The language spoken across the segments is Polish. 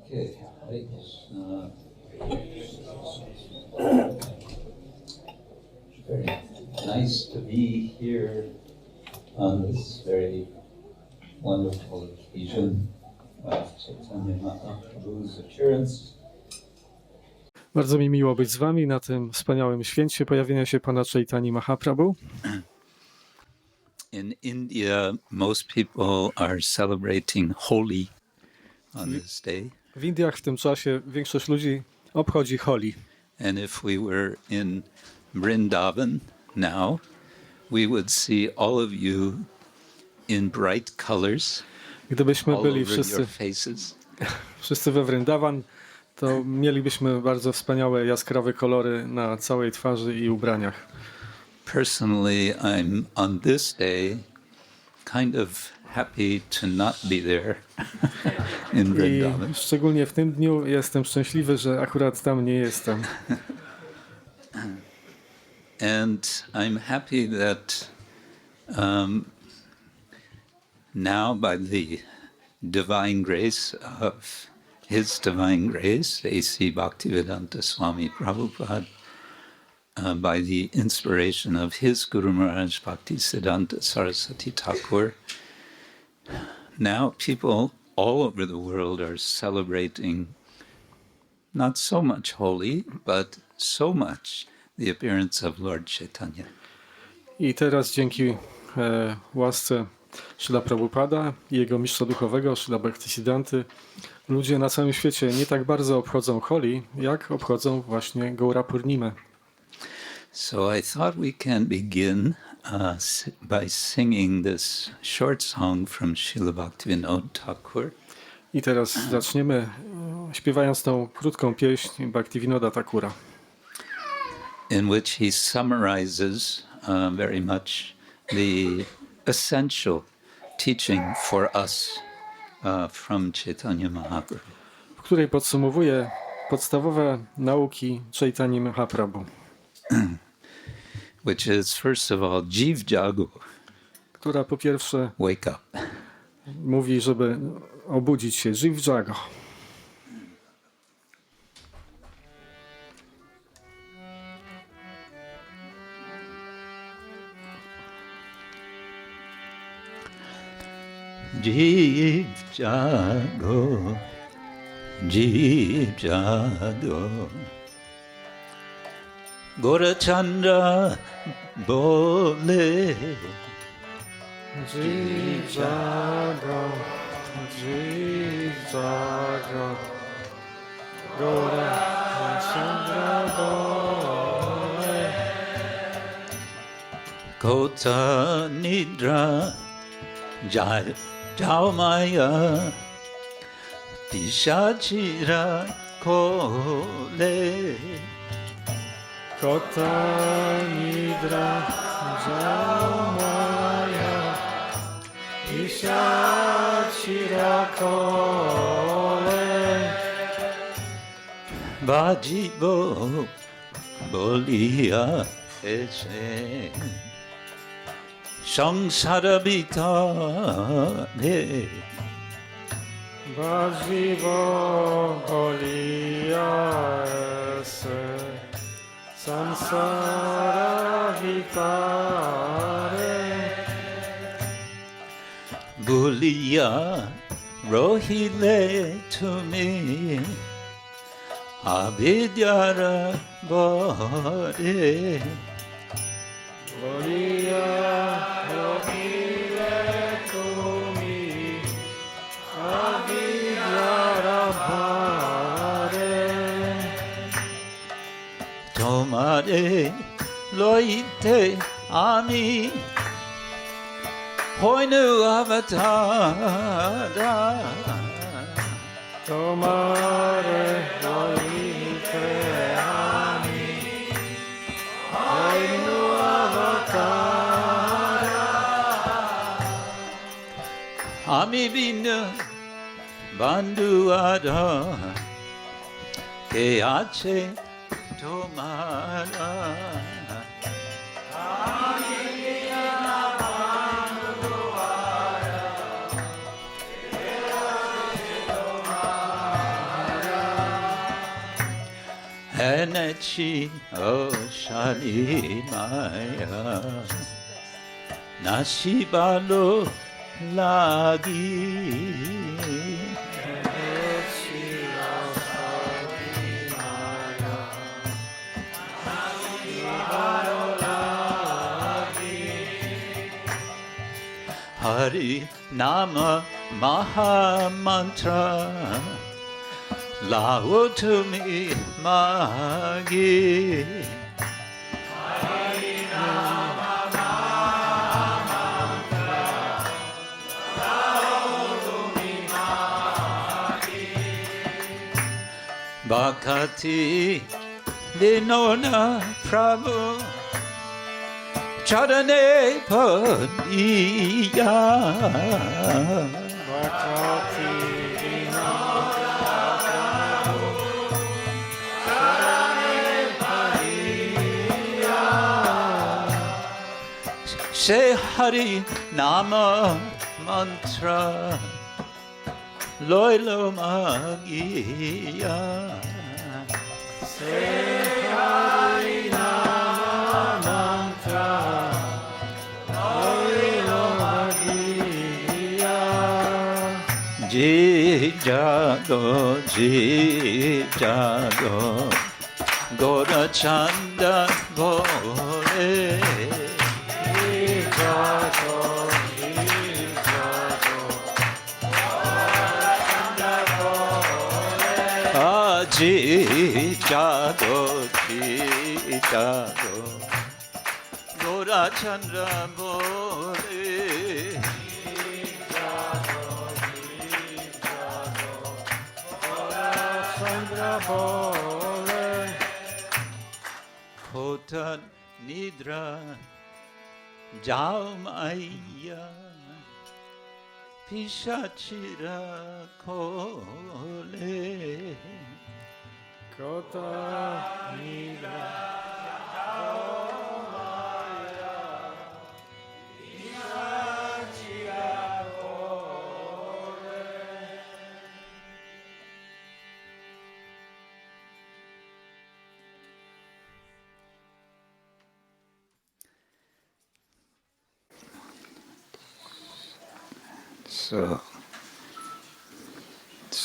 Okay, Hare Krishna. Very nice to be here on this very wonderful occasion of Chaitanya Mahaprabhu's appearance. Bardzo mi miło być z wami na tym wspaniałym święcie pojawienia się Pana Chaitanya Mahaprabhu. In India, most people are celebrating Holi on this day. W Indiach w tym czasie większość ludzi obchodzi Holi. And if we were in Vrindavan now, we would see all of you in bright colors Gdybyśmy all byli over your faces. wszyscy we Vrindavan, to mielibyśmy bardzo wspaniałe, jaskrawe kolory na całej twarzy i ubraniach. Personally, I'm on this day kind of happy to not be there in Vrindavan. I szczególnie w tym dniu jestem szczęśliwy, że akurat tam nie jestem. And I'm happy that now by the divine grace of His Divine Grace, A.C. Bhaktivinoda Swami Prabhupada, by the inspiration of his Guru Maharaj Bhaktisiddhanta Saraswati Thakura, now people all over the world are celebrating not so much Holi, but so much the appearance of Lord Chaitanya. I teraz dzięki łasce Śrīla Prabhupada i jego mistrza duchowego, Śrīla Bhaktisiddhanty, ludzie na całym świecie nie tak bardzo obchodzą Holi, jak obchodzą właśnie Gaura Purnimę. So I thought we can begin by singing this short song from Srila Bhaktivinoda Thakura. I teraz zaczniemy śpiewając tą krótką pieśń Bhaktivinoda Thakura, in which he summarizes very much the essential teaching for us from Chaitanya Mahaprabhu. w której podsumowuje podstawowe nauki Chaitanya Mahaprabhu. Which is, first of all, Jago, Która po pierwsze wake up. mówi, żeby obudzić się, Jago. Jago, Jago, gauracānda, bole, Jago, Jago, gauracānda, bole, kota, nidrā, jāgo māyā-piśācīra, kole, kota, nidrā, jāgo māyā-piśācīra, kole, bhajibo, boliyā, sāra-bhitare, bhajibo, boliyā, sāra-bhitare, bhuliyā, rohile, tumi, avidyāra, bhare, boliyā, rohile, tumi, avidyāra, bhare, tomāre, loite, hoinu, avatāra, tomāre, loite, hoinu, avatāra, binu bandhuāra, ke tomāra. Enechi oshari maya nashibalo lagi hari-nāma-mantra lao tumi magi hari-nāma-mantra lao tumi magi Bhaktivinoda prabhu charane boliyā Say hari-nāma-mantra loilo magiya Say hari-nāma-mantra loilo magiya Jago gauracānda bole Jago gauracānda bole kota nidrā māyā-piśācīra kole Kota, nidrā,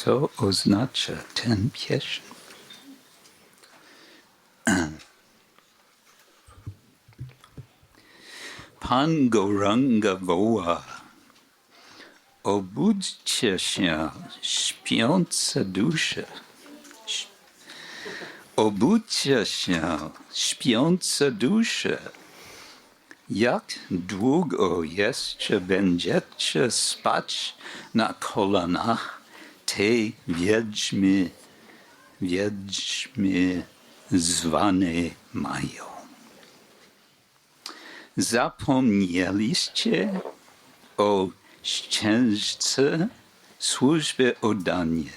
So oznacza ten pieśń. Pan Gauranga woła, obudźcie się, śpiące dusze. Obudźcie się, śpiące dusze. Jak długo jeszcze będziecie spać na kolanach, tej wiedźmy zwane mają. Zapomnieliście o ścieżce służby oddania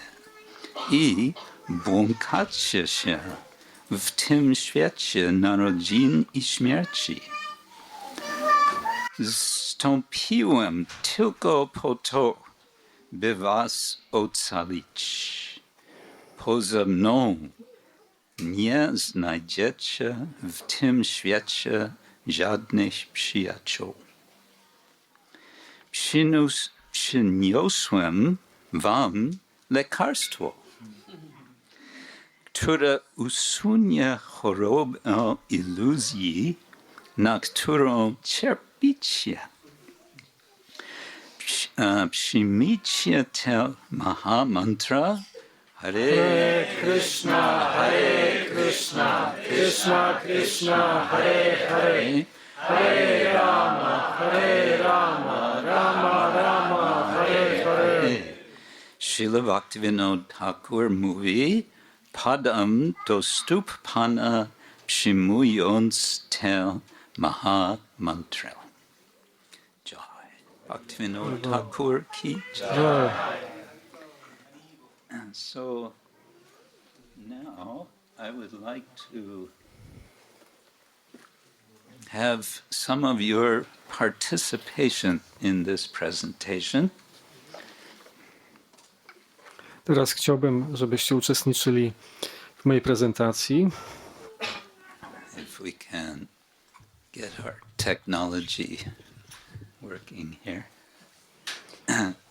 i błąkacie się w tym świecie narodzin i śmierci. Zstąpiłem tylko po to, by was ocalić. Poza mną nie znajdziecie w tym świecie żadnych przyjaciół. Przyniosłem wam lekarstwo, które usunie chorobę iluzji, na którą cierpicie. Przyjmijcie tę mahā-mantra Hare Krishna, Krishna Krishna, Hare Hare, Hare Rama, Rama Rama, Hare Hare. Srila Bhaktivinoda Thakura mówi, padam do stóp Pana przyjmując tę mahā-mantrę. Jai. Bhaktivinoda Thakura ki jai. And so now I would like to have some of your participation in this presentation. Teraz chciałbym, żebyście uczestniczyli w w mojej prezentacji. If we can get our technology working here.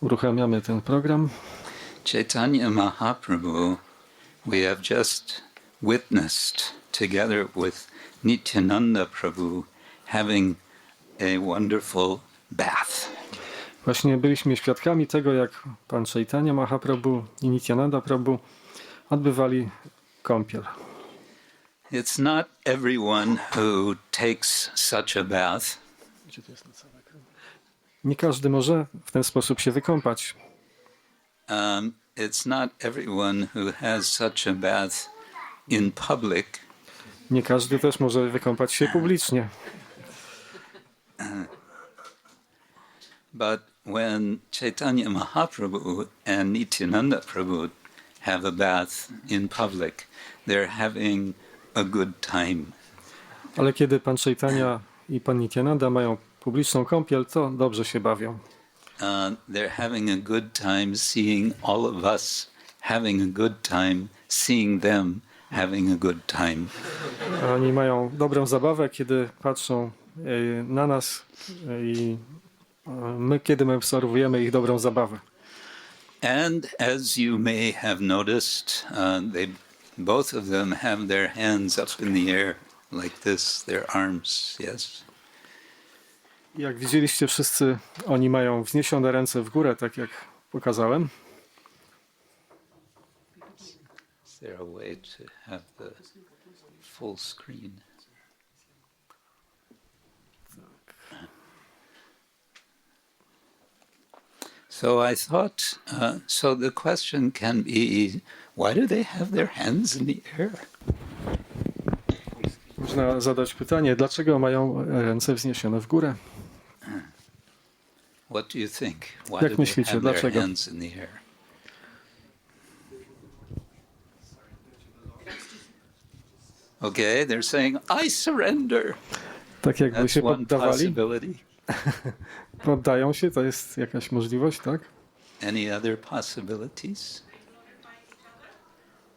Uruchamiamy ten program. Chaitanya Mahaprabhu, we have just witnessed together with Nityananda Prabhu having a wonderful bath. Właśnie byliśmy świadkami tego, jak pan Chaitanya Mahaprabhu i Nityananda Prabhu odbywali kąpiel. It's not everyone who takes such a bath. Nie każdy może w ten sposób się wykąpać. It's not everyone who has such a bath in public. Nie każdy też może wykąpać się publicznie. But when Chaitanya Mahaprabhu and Nityananda Prabhu have a bath in public, they're having a good time. Ale kiedy pan Chaitanya i pan Nityananda mają publiczną kąpiel, to dobrze się bawią. They're having a good time seeing all of us having a good time, seeing them having a good time. Oni mają dobrą zabawę, kiedy patrzą na nas i kiedy my obserwujemy ich dobrą zabawę. And as you may have noticed, both of them have their hands up in the air like this, their arms, yes? Jak widzieliście wszyscy, oni mają wzniesione ręce w górę, tak jak pokazałem. Is there a way to have the full screen? So I thought, so the question can be, why do they have their hands in the air? Można zadać pytanie, dlaczego mają ręce wzniesione w górę? What do you think? Why Jak do they myślicie, have their dlaczego? hands in the air? Okay, they're saying, I surrender. Tak jakby That's się one poddawali, possibility. poddają się, to jest jakaś możliwość, tak? Any other possibilities?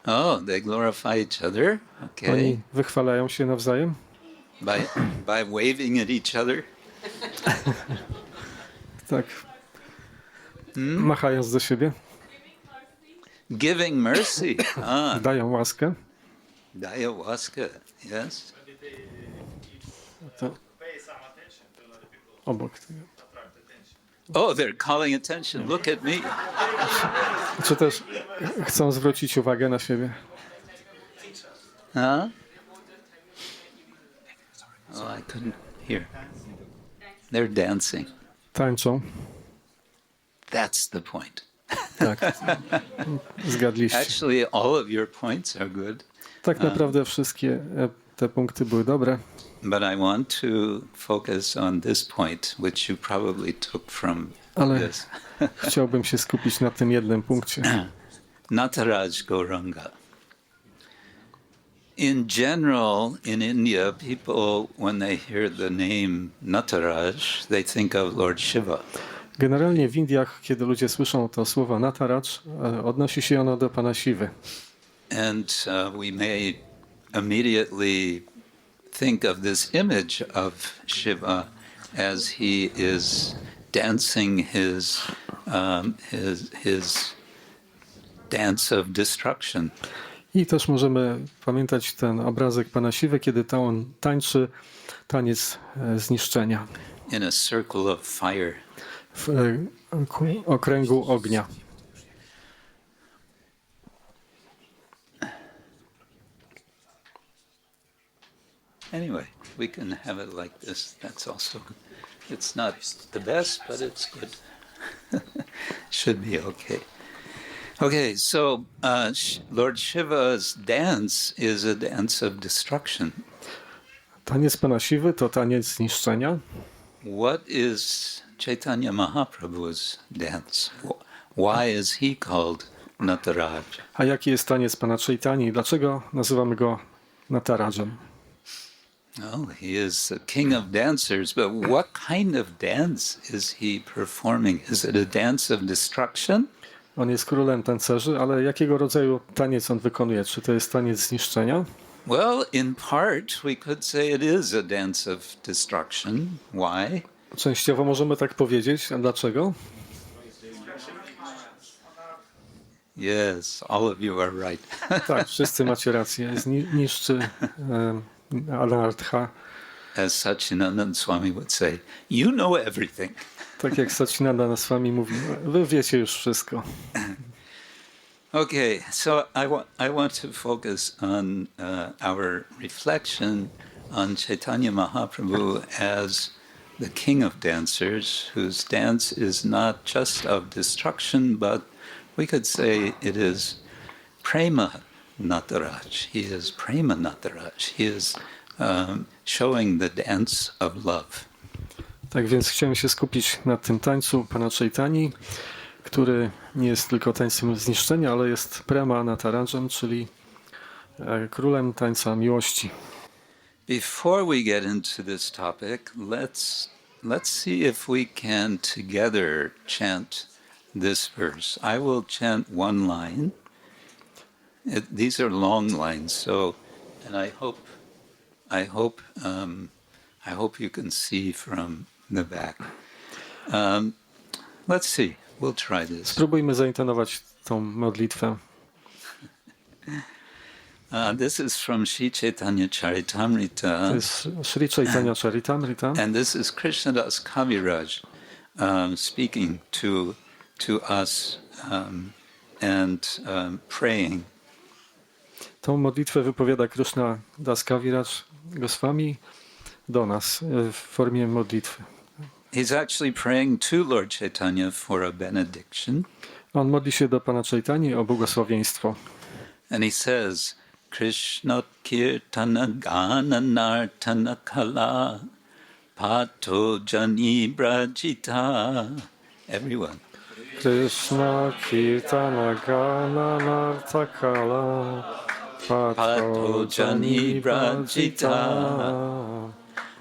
Oh, they glorify each other. Okay. Oni wychwalają się nawzajem By waving at each other. tak, machając do siebie, Giving mercy. dają łaskę. Daya waska. Yes. To obok tego. Oh, they're calling attention. Look at me. Czy też chcą zwrócić uwagę na siebie? Huh? Oh, I couldn't hear. They're dancing. Tańczą. That's the point. Tak, zgadliście. Actually, all of your points are good, Tak naprawdę wszystkie te punkty były dobre, but I want to focus on this point, which you probably took from ale this. chciałbym się skupić na tym jednym punkcie. Nataraj Gauranga. In general, in India, people, when they hear the name Nataraj, they think of Lord Shiva. Generalnie w Indiach, kiedy ludzie słyszą to słowo Nataraj, odnosi się ono do pana Siwy. And we may immediately think of this image of Shiva as he is dancing his dance of destruction. I też możemy pamiętać ten obrazek pana Siwy, kiedy to on tańczy taniec zniszczenia In a circle of fire. w okręgu ognia. Anyway, we can have it like this. That's also good. It's not the best, but it's good. Should be okay. Okay, so Lord Shiva's dance is a dance of destruction. Taniec pana Siwy to taniec zniszczenia. What is Chaitanya Mahaprabhu's dance? Why is he called Nataraj? A jaki jest taniec pana Chaitani? Dlaczego nazywamy go Natarajem? Oh, he is the king of dancers, but what kind of dance is he performing? Is it a dance of destruction? On jest królem tancerzy, ale jakiego rodzaju taniec on wykonuje? Czy to jest taniec zniszczenia? Well, in part, we could say it is a dance of destruction. Why? Częściowo możemy tak powiedzieć. A dlaczego? Yes, all of you are right. Tak, wszyscy macie rację. Niszczy anartha. As Satchidananda Swami would say, you know everything. Tak jak Satchidananda Swami mówi, wy wiecie już wszystko. Okay, so I want to focus on our reflection on Chaitanya Mahaprabhu as the king of dancers, whose dance is not just of destruction, but we could say it is prema nataraj. He is prema nataraj. He is showing the dance of love. Tak więc chciałem się skupić na tym tańcu Pana Chaitani, który nie jest tylko tańcem zniszczenia, ale jest prema natarajem, czyli królem tańca miłości. Before we get into this topic, let's see if we can together chant this verse. I will chant one line. These are long lines, so, and I hope you can see from the back. Let's see. We'll try this. Spróbujmy zaintonować tą modlitwę. This is from Sri Chaitanya Charitamrita. To jest Sri Chaitanya Charitamrita. And this is Krishna Das Kaviraj speaking to us and praying. Tą modlitwę wypowiada Krishna Das Kaviraj Goswami do nas w formie modlitwy. He's actually praying to Lord Chaitanya for a benediction. On modli się do Pana Chaitani o błogosławieństwo. And he says, Krishna Kirtana Gana Nartana Kala Pato Jani Brajita. Everyone. Krishna Kirtana Gana Narta Kala Pato Jani Brajita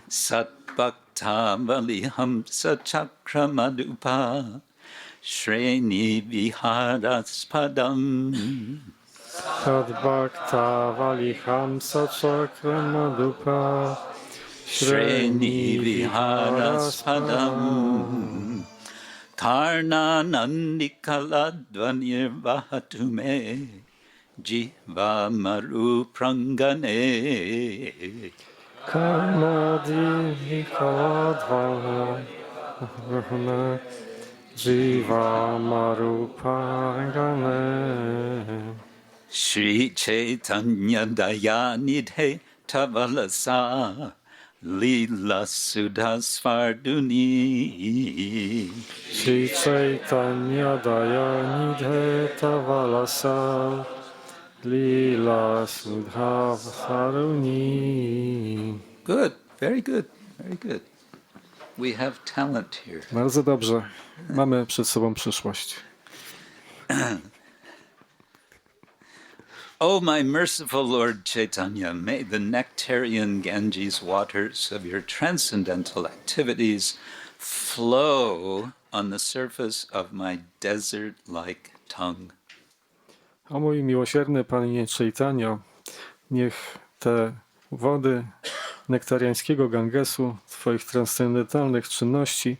Sat Bhaktivinoda Hamsa Chakra Madupa Shreni Vihāraspadam Tad Bhaktivinoda Hamsa Chakra Madupa Shreni Vihāraspadam Karna Nandikala Dvanir Vahatume Jiva Maru Prangane Karnadi Kaladvana Jiva Marupangane Shri Chaitanya Dayanidhe Tavalasa Lila Sudhasvarduni Shri Chaitanya Dayanidhe Tavalasa Lila Sudhasvaruni. Good, very good, very good. We have talent here. Bardzo dobrze. Mamy przed sobą przyszłość. O my merciful Lord Chaitanya, may the nectarian Ganges waters of your transcendental activities flow on the surface of my desert-like tongue. O mój miłosierny Panie Chaitanya, niech te wody nektariańskiego Gangesu, Twoich transcendentalnych czynności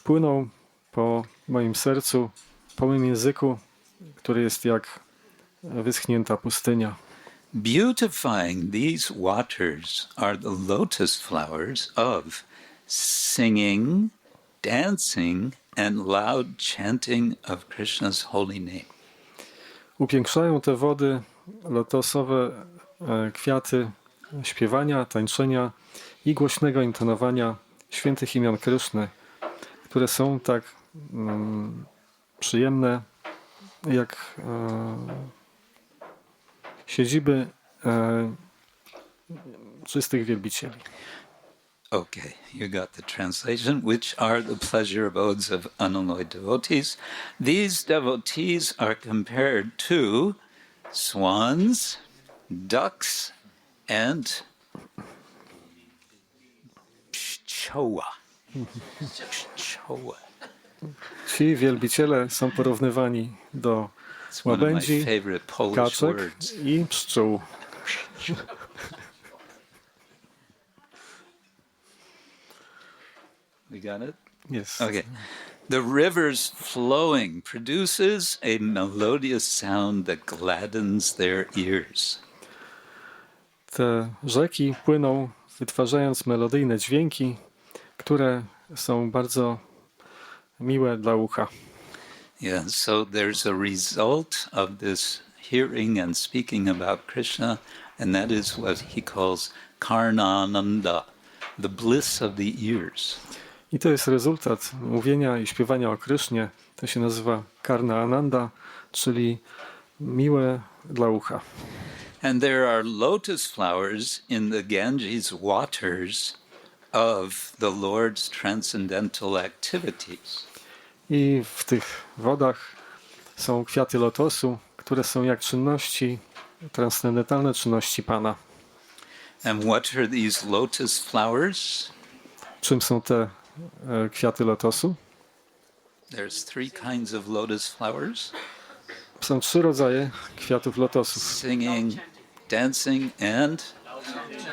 płyną po moim sercu, po moim języku, który jest jak wyschnięta pustynia. Beautifying these waters are the lotus flowers of singing, dancing, and loud chanting of Krishna's holy name. Upiększają te wody lotosowe kwiaty śpiewania, tańczenia i głośnego intonowania świętych imion Kryszny, które są tak przyjemne jak siedziby czystych wielbicieli. Okay, you got the translation. Which are the pleasure abodes of unalloyed devotees? These devotees are compared to swans, ducks, and pchoa. Pchoa. Ci wielbiciele są porównywani do It's one of my łabędzi, favorite Polish kaczek words. i pszczół. We got it? Jest. Okay. The river's flowing produces a melodious sound that gladdens their ears. Te rzeki płyną, wytwarzając melodyjne dźwięki, które są bardzo miłe dla ucha. Yeah, so there's a result of this hearing and speaking about Krishna, and that is what he calls karnānanda, the bliss of the ears. I to jest rezultat mówienia i śpiewania o Krysznie. To się nazywa karna ananda, czyli miłe dla ucha. And there are lotus flowers in the Ganges waters of the Lord's transcendental activities. I w tych wodach są kwiaty lotosu, które są jak czynności, transcendentalne czynności Pana. And what are these lotus flowers? Czym są te kwiaty lotosu? There's three kinds of lotus flowers: Są 3 rodzaje kwiatów lotosów. singing, dancing, and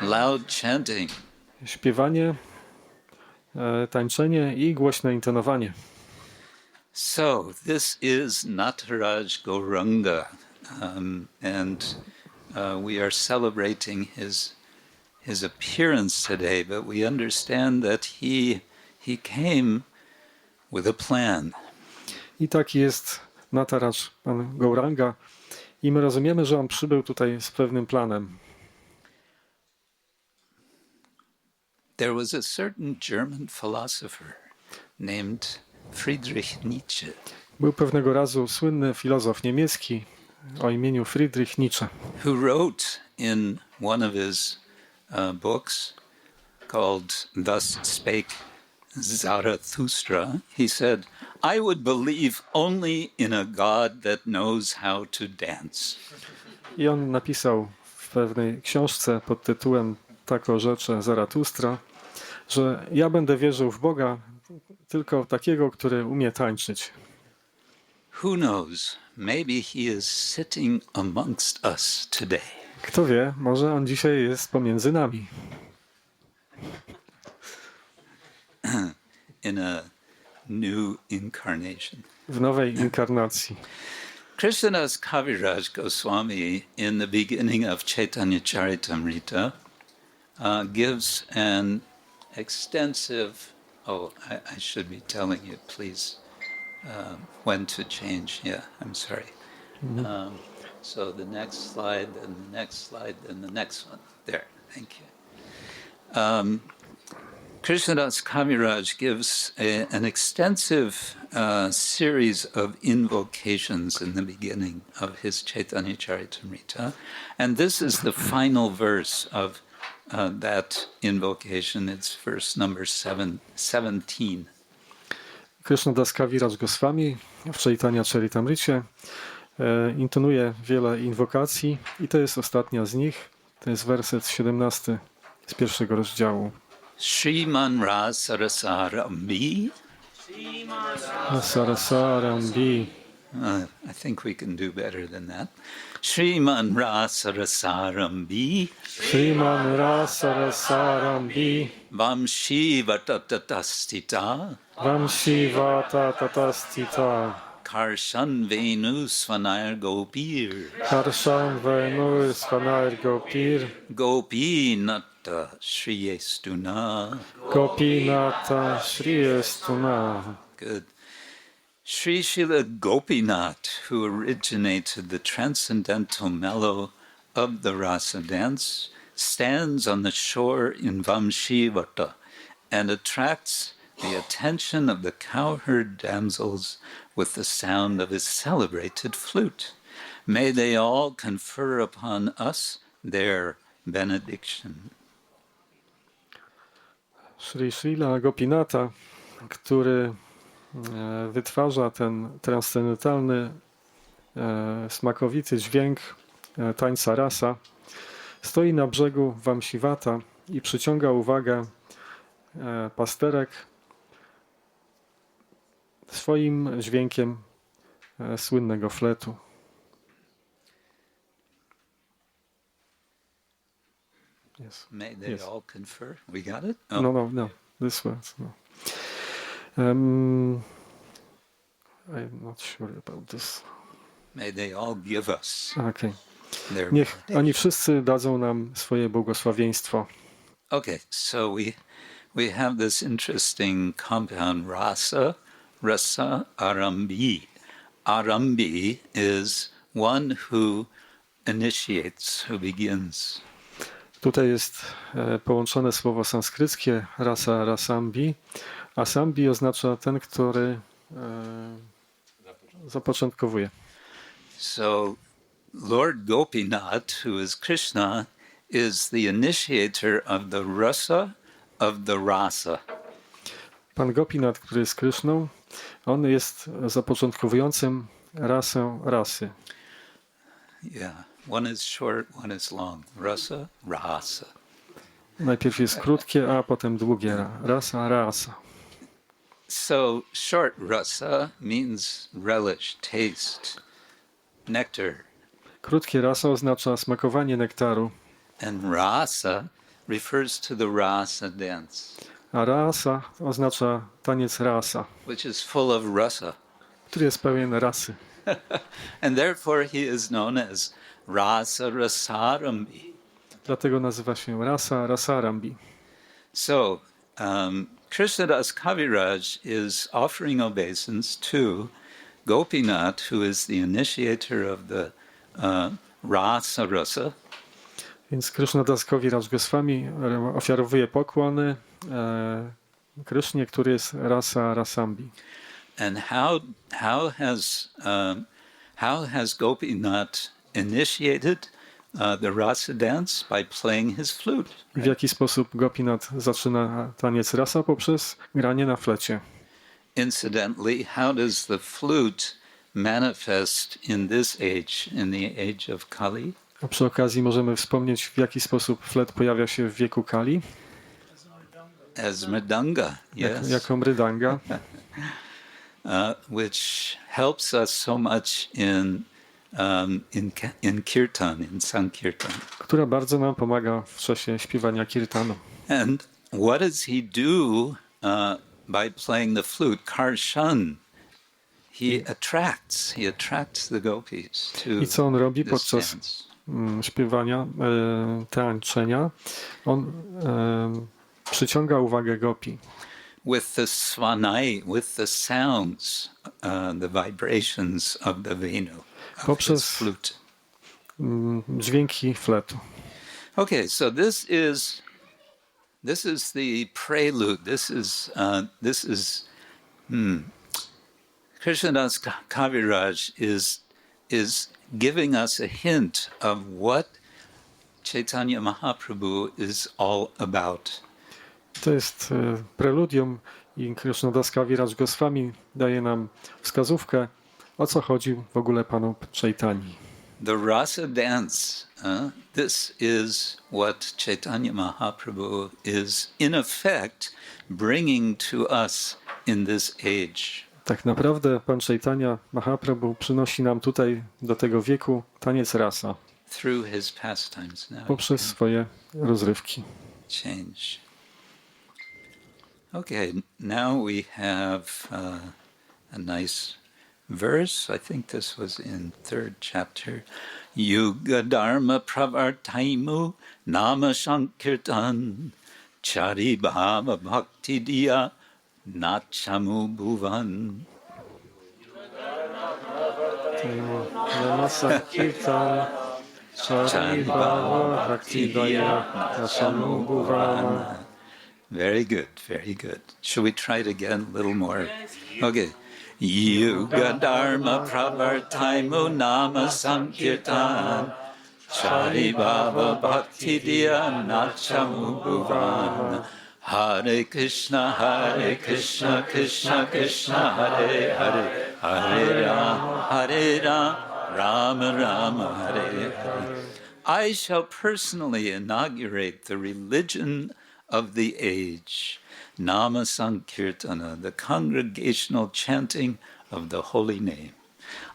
loud chanting. Śpiewanie, tańczenie i głośne intonowanie. So this is Nataraj Gauranga, and we are celebrating his appearance today, but we understand that he came with a plan. I taki jest Nataraj, pan Gauranga. I my rozumiemy, że on przybył tutaj z pewnym planem. There was a certain German philosopher named Friedrich Nietzsche. Był pewnego razu słynny filozof niemiecki o imieniu Friedrich Nietzsche, who wrote in one of his books called Thus Spake Zarathustra, he said, I would believe only in a God that knows how to dance. i on napisał w pewnej książce pod tytułem Tak orzecze Zaratustra, że ja będę wierzył w Boga tylko takiego, który umie tańczyć. Who knows? Maybe he is sitting amongst us today. Kto wie, może on dzisiaj jest pomiędzy nami. In a new incarnation. W nowej inkarnacji. Krishnadas Kaviraj Goswami, in the beginning of Chaitanya Charitamrita, gives an extensive. I should be telling you, please, when to change. Yeah, I'm sorry. So the next slide, and the next slide, and the next one. There, thank you. Krishnadas Kaviraj gives an extensive series of invocations in the beginning of his Chaitanya Charitamrita, and this is the final verse of that invocation. It's verse number 17. Krishnadas Kaviraj Goswami w Chaitanya Charitamricie intonuje wiele inwokacji i to jest ostatnia z nich. To jest werset 17 z 1 rozdziału. Shriman Rasarasarambi. Sāra-bhitare. I think we can do better than that. Shriman Rasarasarambi. Shriman Rasarasarambi. Vamshi Vatatatastita. Vamshivata tatastita. Karshan Venu Svanayar Gopir. Karshan Venur Svanayar Gopir. Gopi Nata Shriyestuna. Gopinata Shriyestuna. Good. Sri Srila Gopinath, who originated the transcendental mellow of the rasa dance, stands on the shore in Vamshivata and attracts the attention of the cowherd damsels with the sound of his celebrated flute. May they all confer upon us their benediction. Sri Srila Gopinata, który wytwarza ten transcendentalny, smakowity dźwięk tańca rasa, stoi na brzegu Vamshivata i przyciąga uwagę pasterek swoim dźwiękiem słynnego fletu. Yes. May they Yes. all confer. We got it? No. This was no. I'm not sure about this. May they all give us Okay. their Niech oni wszyscy dadzą nam swoje błogosławieństwo. Okay, so we have this interesting compound rasa, arambi. Arambi is one who initiates, who begins. Tutaj jest połączone słowo sanskryckie rasa, rasambi. Asambi oznacza ten, który zapoczątkowuje. So Lord Gopinath, who is Krishna, is the initiator of the rasa. Pan Gopinath, który jest Kryszną, on jest zapoczątkowującym rasy. Yeah, one is short, one is long. Rasa. Najpierw jest krótkie, a potem długie. Rasa. So short rasa means relish, taste, nectar. Krótkie rasa oznacza smakowanie nektaru, And rasa refers to the rasa dance, a rasa oznacza taniec rasa, which is full of rasa. który jest pełen rasy. And therefore he is known as rasa rasarambi. Dlatego nazywa się rasarambi. So Krishnadas Kaviraj is offering obeisance to Gopinath, who is the initiator of the rasa. Więc Krishnadas Kaviraj Goswami ofiarowuje pokłony Krysznie, który jest rasambi. And how has Gopinath initiated the rasa dance? By playing his flute. W jaki sposób Gopinath zaczyna taniec rasa? Poprzez granie na flecie. Incidentally, how does the flute manifest in this age, in the age of Kali? A przy okazji możemy wspomnieć, w jaki sposób flet pojawia się w wieku Kali. As mridanga, yes. Jako mrydanga. Which helps us so much in kirtan, in sankirtan. Która bardzo nam pomaga w czasie śpiewania kirtanu. And what does he do by playing the flute? Karshan. He attracts the gopis to I co on robi this podczas dance. śpiewania, tańczenia? On przyciąga uwagę gopi. With the svanai, with the sounds, the vibrations of the venu, of his flute. Dźwięki fletu. Okay, so this is the prelude. This is Krishnadas Kaviraj is giving us a hint of what Chaitanya Mahaprabhu is all about. To jest preludium i Krishnadas Kaviraj Goswami daje nam wskazówkę, o co chodzi w ogóle panu Chaitani. The rasa dance, this is what Chaitanya Mahaprabhu is in effect bringing to us in this age. Tak naprawdę pan Chaitanya Mahaprabhu przynosi nam tutaj do tego wieku taniec rasa. Through his pastimes now. Poprzez swoje rozrywki. Change. Okay, now we have a nice verse. I think this was in 3rd chapter. Yuga dharma pravartaimu nama sankirtan chari bhava bhakti diya nachamu bhuvan. Nama sankirtan chari bhava bhakti diya nachamu bhuvan. Very good, very good. Shall we try it again a little more? Okay. Yuga dharma pravartaimu nama sankirtan chari bhava bhakti diya nachamu bhuvan. Hare Krishna, Krishna Krishna, Hare Hare, Hare Rama, Rama, Hare Hare. I shall personally inaugurate the religion of the age, nama sankirtana, the congregational chanting of the holy name.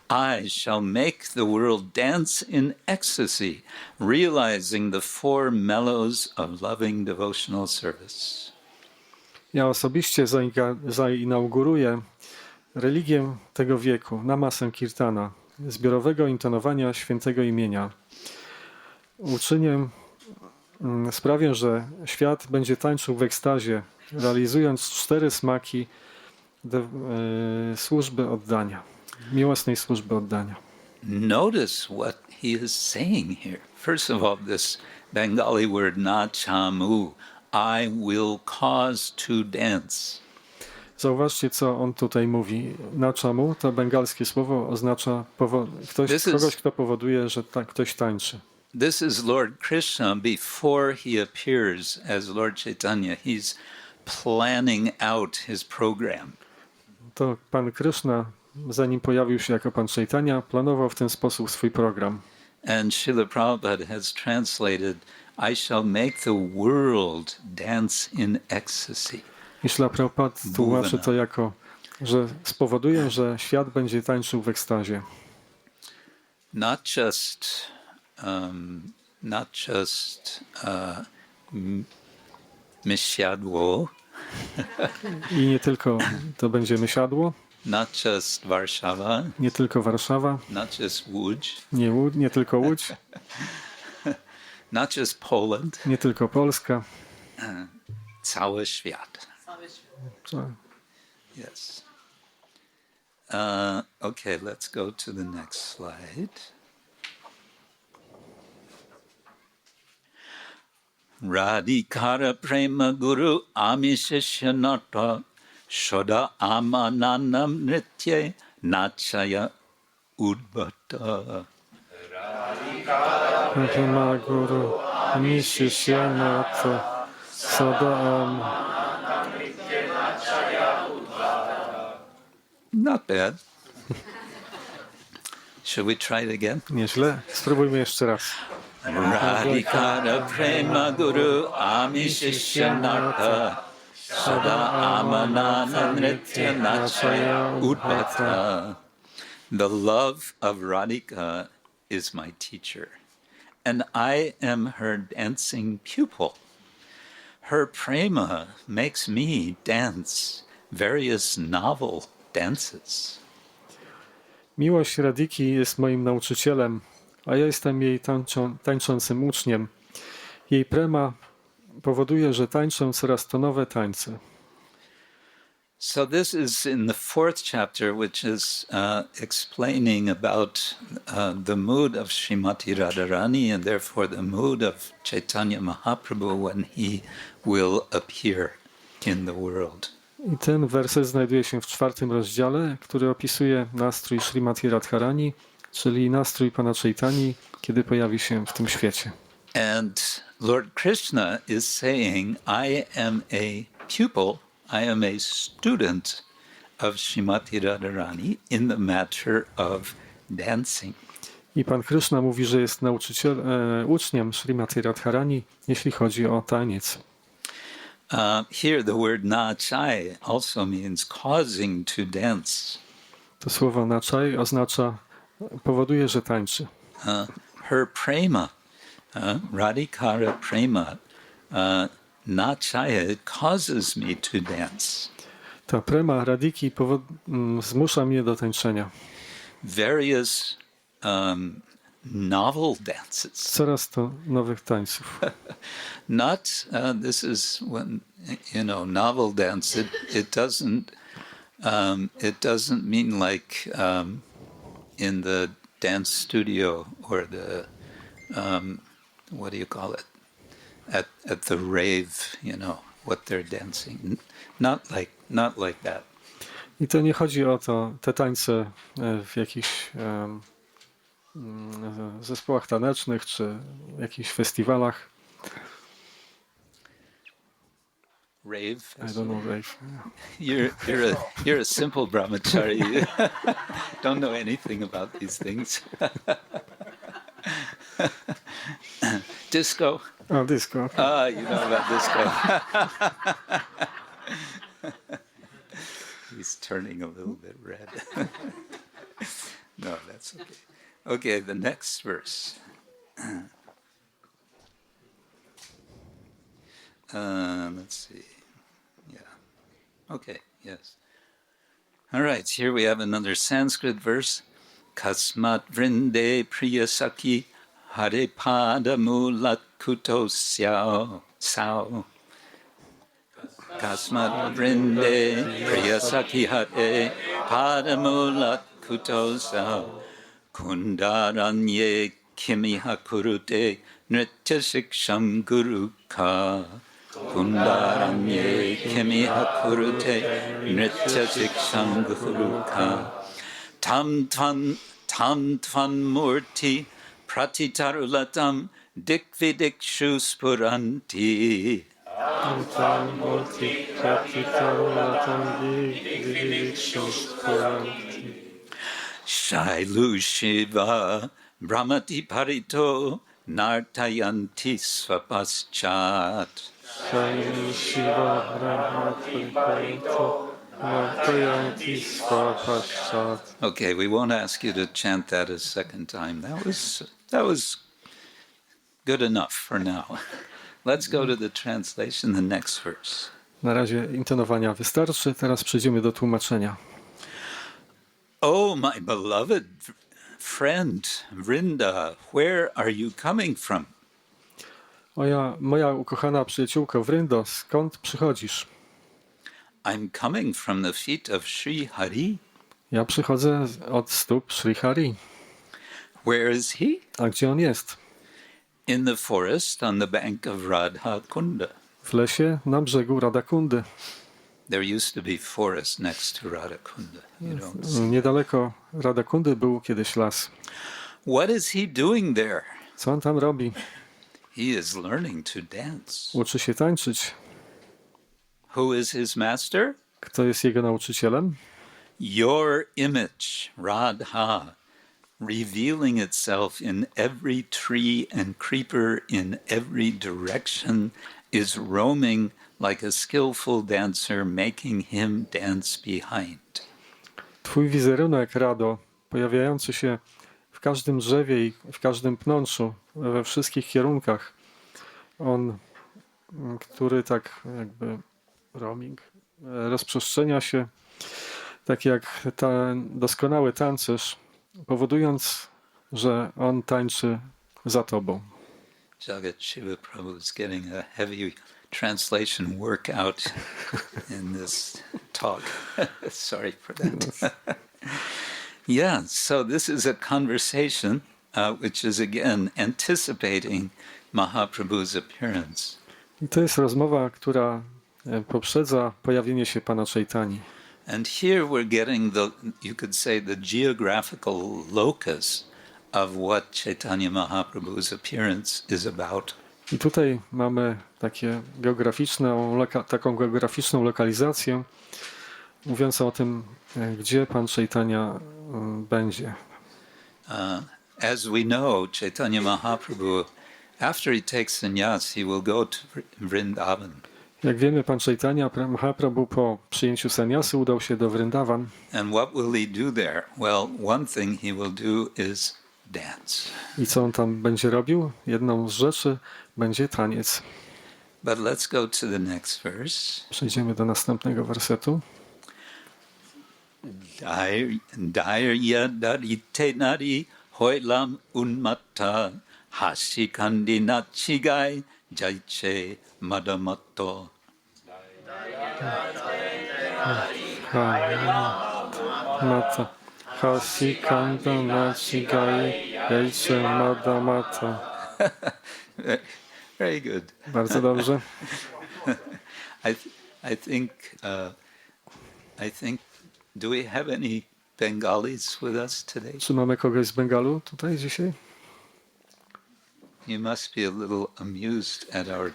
I shall make the world dance in ecstasy, realizing the four mellows of loving devotional service. Ja osobiście zainauguruję religię tego wieku, nama sankirtana, zbiorowego intonowania świętego imienia. Sprawię, że świat będzie tańczył w ekstazie, realizując 4 smaki służby oddania, miłosnej służby oddania. Notice what he is saying here. First of all, this Bengali word nachamu, I will cause to dance. Zauważcie, co on tutaj mówi. Nachamu, to bengalskie słowo, oznacza kogoś, kto powoduje, że ktoś tańczy. This is Lord Krishna before he appears as Lord Chaitanya. He's planning out his program. To Pan Krishna, zanim pojawił się jako Pan Chaitanya, planował w ten sposób swój program. And Srila Prabhupada has translated, I shall make the world dance in ecstasy. I Srila Prabhupada tłumaczy to jako, że spowoduje, że świat będzie tańczył w ekstazie. Not just mysiadło. I nie tylko to będzie mysiadło. Not just Warszawa. Nie tylko Warszawa. Not just Łódź. Nie tylko Łódź. Not just Poland. Nie tylko Polska. Cały świat. Co? Yes. Okay, let's go to the next slide. Radhikara prema guru amishishyanata shoda amananam nritye nachaya udbhata. Prema guru amishishyanata sada Not bad. Should we try it again? Nieźle. Spróbujmy jeszcze raz. Radhikara prema guru amishishyanata sada amanana nritya nachaya udbhata. The love of Radhika is my teacher, and I am her dancing pupil. Her prema makes me dance various novel dances. Miłość Radhiki jest moim nauczycielem, a ja jestem jej tańczącym uczniem. Jej prema powoduje, że tańczę coraz to nowe tańce. So this is in the 4th chapter, which is explaining about the mood of Srimati Radharani and therefore the mood of Chaitanya Mahaprabhu when he will appear in the world. I ten werset znajduje się w 4. rozdziale, który opisuje nastrój Srimati Radharani, czyli nastrój Pana Chaitani, kiedy pojawi się w tym świecie. And Lord Krishna is saying, I am a pupil, I am a student of Srimati Radharani in the matter of dancing. I Pan Krishna mówi, że jest uczniem Srimati Radharani, jeśli chodzi o taniec. Here the word nachai also means causing to dance. To słowo nachai oznacza, powoduje, że tańczy. Her prema, Radhikara prema, nachaya causes me to dance. Ta prema Radhiki zmusza mnie do tańczenia. Various novel dances. Coraz to nowych tańców. Not this is when novel dance. It doesn't mean like in the dance studio or the what do you call it at the rave? What they're dancing. Not like that. I to nie chodzi o te tańce w jakichś zespołach tanecznych czy jakichś festiwalach. Rave. I don't know rave. You're a simple brahmachari. You don't know anything about these things. Disco. A, disco. Okay. You know about disco. He's turning a little bit red. No, that's okay. Okay, the next verse. Let's see. Yeah. Okay, yes. All right, here we have another Sanskrit verse. Kasmat vrinde priyasaki hare pada mulat kuto syao sao. Kasmat vrinde priyasaki hare pada mulat kuto sao. Kundaranye kimiha kurute nritya shiksham guruka. Kundaranye kimiha kurute nritya shiksham guruka. Tam tvan murti pratitarulatam dikvidikshu spuranti. Tam tvan murti pratitarulatam dikvidikshu spuranti. Shailu Shiva Brahmati Parito Nartayanti Svapaschat. Shailu Shiva Brahmati Parito Nartayanti Svapaschat. Okay, we won't ask you to chant that a second time. That was good enough for now. Let's go to the translation, the next verse. Na razie intonowania wystarczy, teraz przejdziemy do tłumaczenia. Oh, my beloved friend, Vrinda, where are you coming from? Moja ukochana przyjaciółko Vrindo, skąd przychodzisz? I'm coming from the feet of Sri Hari. Ja przychodzę od stóp Sri Hari. Where is he? A gdzie on jest? In the forest on the bank of Radha-kunda. W lesie na brzegu Radhakundy. There used to be forest next to Radha-kunda. Niedaleko Radhakundy był kiedyś las. What is he doing there? Co on tam robi? He is learning to dance. Uczy się tańczyć. Who is his master? Kto jest jego nauczycielem? Your image, Radha, revealing itself in every tree and creeper in every direction, is roaming like a skillful dancer, making him dance behind. Twój wizerunek, Rado, pojawiający się w każdym drzewie i w każdym pnączu, we wszystkich kierunkach. On, który tak jakby rozprzestrzenia się, tak jak doskonały tancerz, powodując, że on tańczy za tobą. Jagat Shiva Prabhu is getting a heavy translation workout in this talk. Sorry for that. Yeah, so this is a conversation which is again anticipating Mahaprabhu's appearance. I to jest rozmowa, która poprzedza pojawienie się Pana Chaitani. And here we're getting you could say, the geographical locus of what Chaitanya Mahaprabhu's appearance is about. I tutaj mamy taką geograficzną lokalizację, mówiącą o tym, gdzie Pan Chaitanya będzie. As we know, Chaitanya Mahaprabhu, after he takes sannyas, he will go to Vrindavan. Jak wiemy, Pan Chaitanya Mahaprabhu po przyjęciu sannyasy udał się do Vrindavan. And what will he do there? Well, one thing he will do is dance. I co on tam będzie robił? Jedną z rzeczy będzie taniec. But let's go to the next verse. Przejdziemy do następnego wersetu. Dairya darite nari hoilam unmatta hashikandi nachigai jaiche madamato. Mata hashikanda nachigai jaiche madamato. Very good. Bardzo dobrze. I think. Do we have any Bengalis with us today? Czy mamy kogoś z Bengalu tutaj dzisiaj? You must be a little amused at our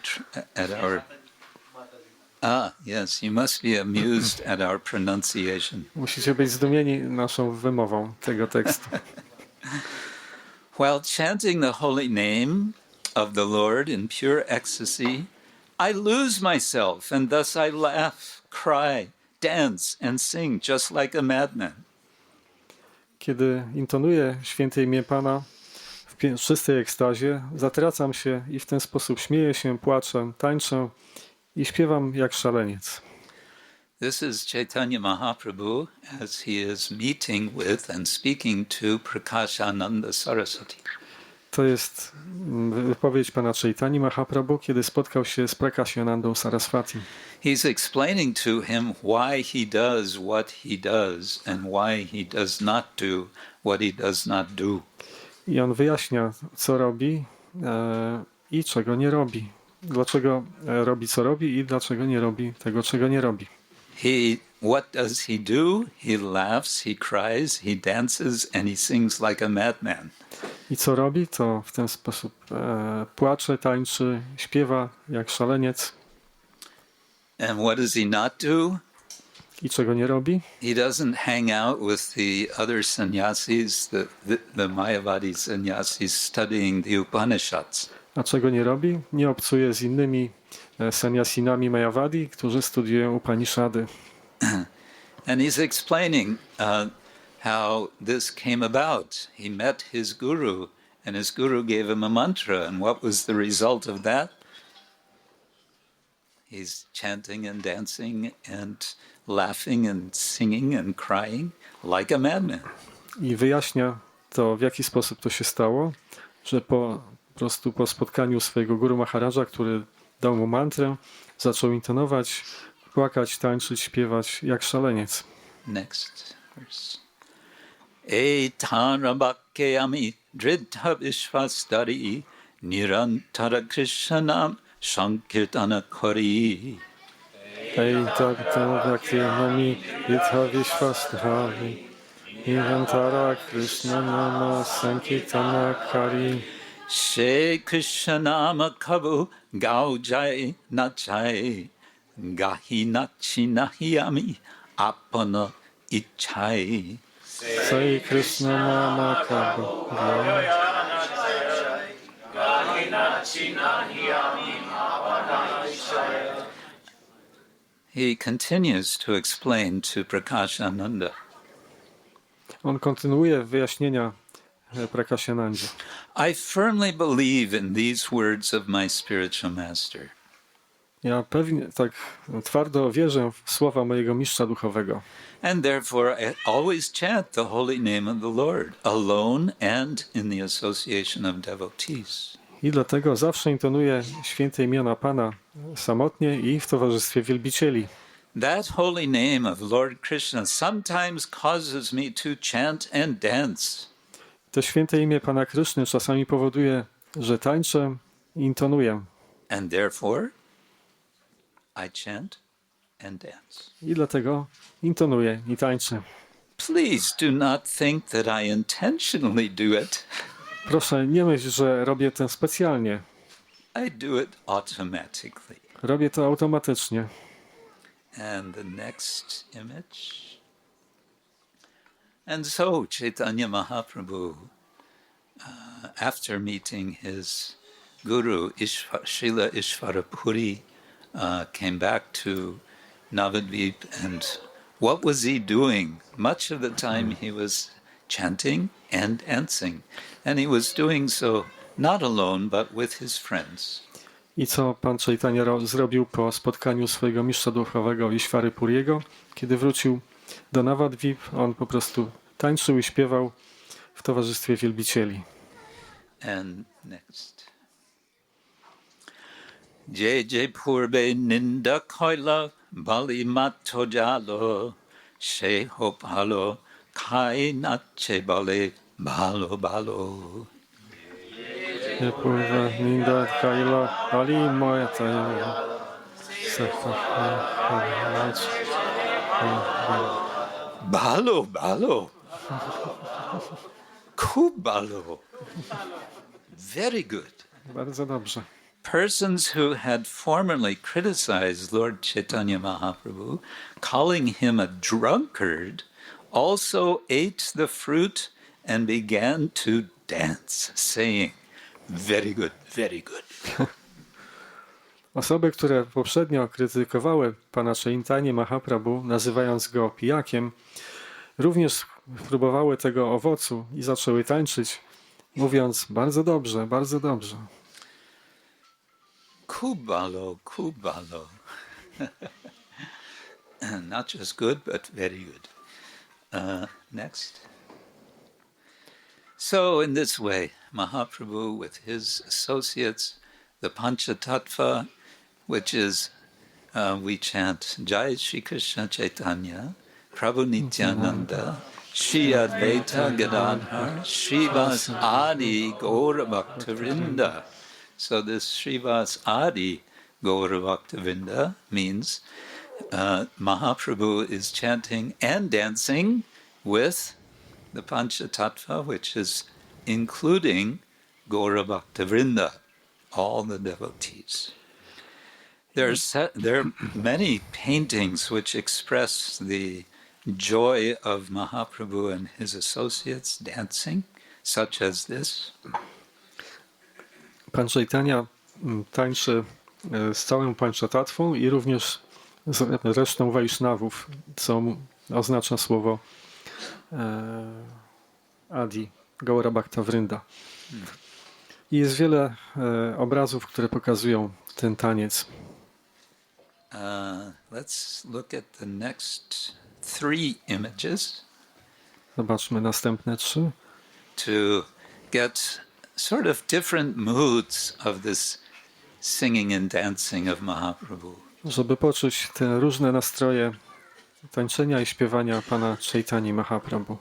yes, you must be amused at our pronunciation. Musicie być zdumieni naszą wymową tego tekstu. While chanting the holy name, of the Lord in pure ecstasy, I lose myself, and thus I laugh, cry, dance, and sing just like a madman. Kiedy intonuję święte imię Pana w czystej ekstazie, zatracam się i w ten sposób śmieję się, płaczę, tańczę i śpiewam jak szaleniec. This is Chaitanya Mahaprabhu as he is meeting with and speaking to Prakashananda Saraswati. To jest wypowiedź Pana Chaitanya Mahaprabhu, kiedy spotkał się z Prakashanandą Saraswati. He's explaining to him why he does what he does and why he does not do what he does not do. I on wyjaśnia, co robi i czego nie robi. Dlaczego robi, co robi i dlaczego nie robi tego, czego nie robi. What does he do? He laughs, he cries, he dances, and he sings like a madman. I co robi, to w ten sposób płacze, tańczy, śpiewa jak szaleniec. And what does he not do? I czego nie robi? He doesn't hang out with the other sannyasis, the Mayavadi sannyasis studying the Upanishads. A czego nie robi? Nie obcuje z innymi sannyasinami Mayavadi, którzy studiują Upanishady. And he's explaining how this came about. He met his guru, and his guru gave him a mantra, and what was the result of that? He's chanting and dancing and laughing and singing and crying like a madman. I wyjaśnia to, w jaki sposób to się stało, że po prostu po spotkaniu swojego guru Maharaja, który dał mu mantrę, zaczął intonować, płakać, tańczyć, śpiewać jak szaleniec. Next verse. Etara bhakyami dridha vishvastari nirantara krishnam sankirtana kori. Etara bhakyami dridha vishvastari nirantara krishnam sankirtana kori. She Krishnama kabu gaujai nachai gahi nachi nahiyami apana ichai. Sai Krishna Mama Kabu He continues to explain to Prakashananda. On kontynuuje wyjaśnienia Prakashanandzie. I firmly believe in these words of my spiritual master. Ja pewnie tak twardo wierzę w słowa mojego mistrza duchowego. And therefore I always chant the holy name of the Lord, alone and in the association of devotees. I dlatego zawsze intonuję święte imiona Pana samotnie i w towarzystwie wielbicieli. That holy name of Lord Krishna sometimes causes me to chant and dance. To święte imię Pana Kryszny czasami powoduje, że tańczę i intonuję. And therefore I chant and dance. I dlatego intonuję i tańczę. Please do not think that I intentionally do it. Proszę, nie myśl, że robię to specjalnie. I do it automatically. Robię to automatycznie. And the next image. And so Chaitanya Mahaprabhu, after meeting his guru, Srila Ishvarapuri, came back to Navadvip, and what was he doing? Much of the time he was chanting and dancing, and he was doing so not alone, but with his friends. I co pan Chaitanya zrobił po spotkaniu swojego mistrza duchowego Ishvary Puriego? Kiedy wrócił do Navadvip, on po prostu tańczył i śpiewał w towarzystwie wielbicieli. And next. Jai purbe ninda koila bali matto jalo she hopalo kai nache bale balo balo. Purva ninda kaila ali moja Balo balo. Kubalo. Very good. Bardzo dobrze. Persons who had formerly criticized Lord Chaitanya Mahaprabhu, calling him a drunkard, also ate the fruit and began to dance, saying, Very good, very good. Osoby, które poprzednio krytykowały pana Chaitanya Mahaprabhu, nazywając go pijakiem, również próbowały tego owocu i zaczęły tańczyć, mówiąc bardzo dobrze, bardzo dobrze. Kubalo, kubalo. Not just good, but very good. Next. So in this way, Mahaprabhu with his associates, the Panchatattva, which is, we chant, Jai Shri Krishna Chaitanya, Prabhu Nityananda, Shri Advaita Gadadhar, Srivas Adi Gaura Bhaktivinoda. So this Srivas Adi Gaura Bhaktivinoda means Mahaprabhu is chanting and dancing with the Panchatattva, which is including Gaura Bhaktivinoda, all the devotees. There are many paintings which express the joy of Mahaprabhu and his associates dancing, such as this. Pan Chaitanya tańczy z całą Panchatattwą i również z resztą Vaishnavów, co oznacza słowo Adi, Gaura Bhaktivinoda. I jest wiele obrazów, które pokazują ten taniec. Let's look at the next 3 images. Zobaczmy następne 3. To get sort of different moods of this singing and dancing of Mahaprabhu. Żeby poczuć te różne nastroje tańczenia i śpiewania pana Chaitanya Mahaprabhu.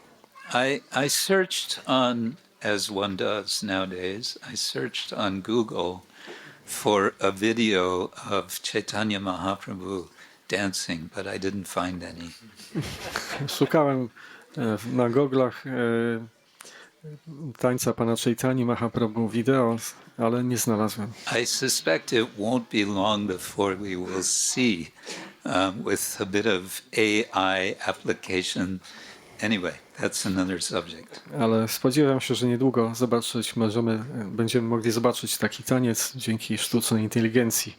I searched on, as one does nowadays, I searched on Google for a video of Chaitanya Mahaprabhu dancing, but I didn't find any. Szukałem na goglach tańca pana Chaitanya Mahaprabhu wideo, ale nie znalazłem. I suspect it won't be long before we will see with a bit of AI application. Anyway, that's another subject. Ale spodziewam się, że niedługo będziemy mogli zobaczyć taki taniec dzięki sztucznej inteligencji.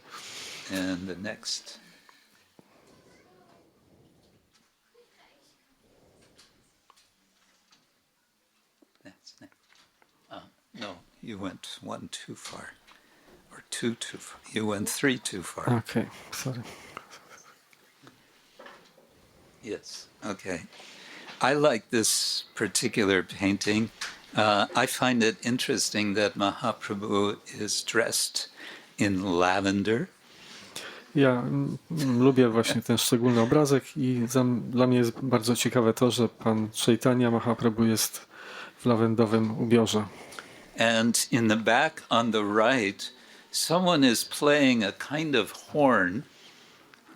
And the next. No, you went 1 too far, or 2 too far. You went 3 too far. Okay, sorry. Yes, okay. I like this particular painting. I find it interesting that Mahaprabhu is dressed in lavender. Ja lubię właśnie ten szczególny obrazek i dla mnie jest bardzo ciekawe to, że pan Chaitanya Mahaprabhu jest w lawendowym ubiorze. And in the back on the right, someone is playing a kind of horn.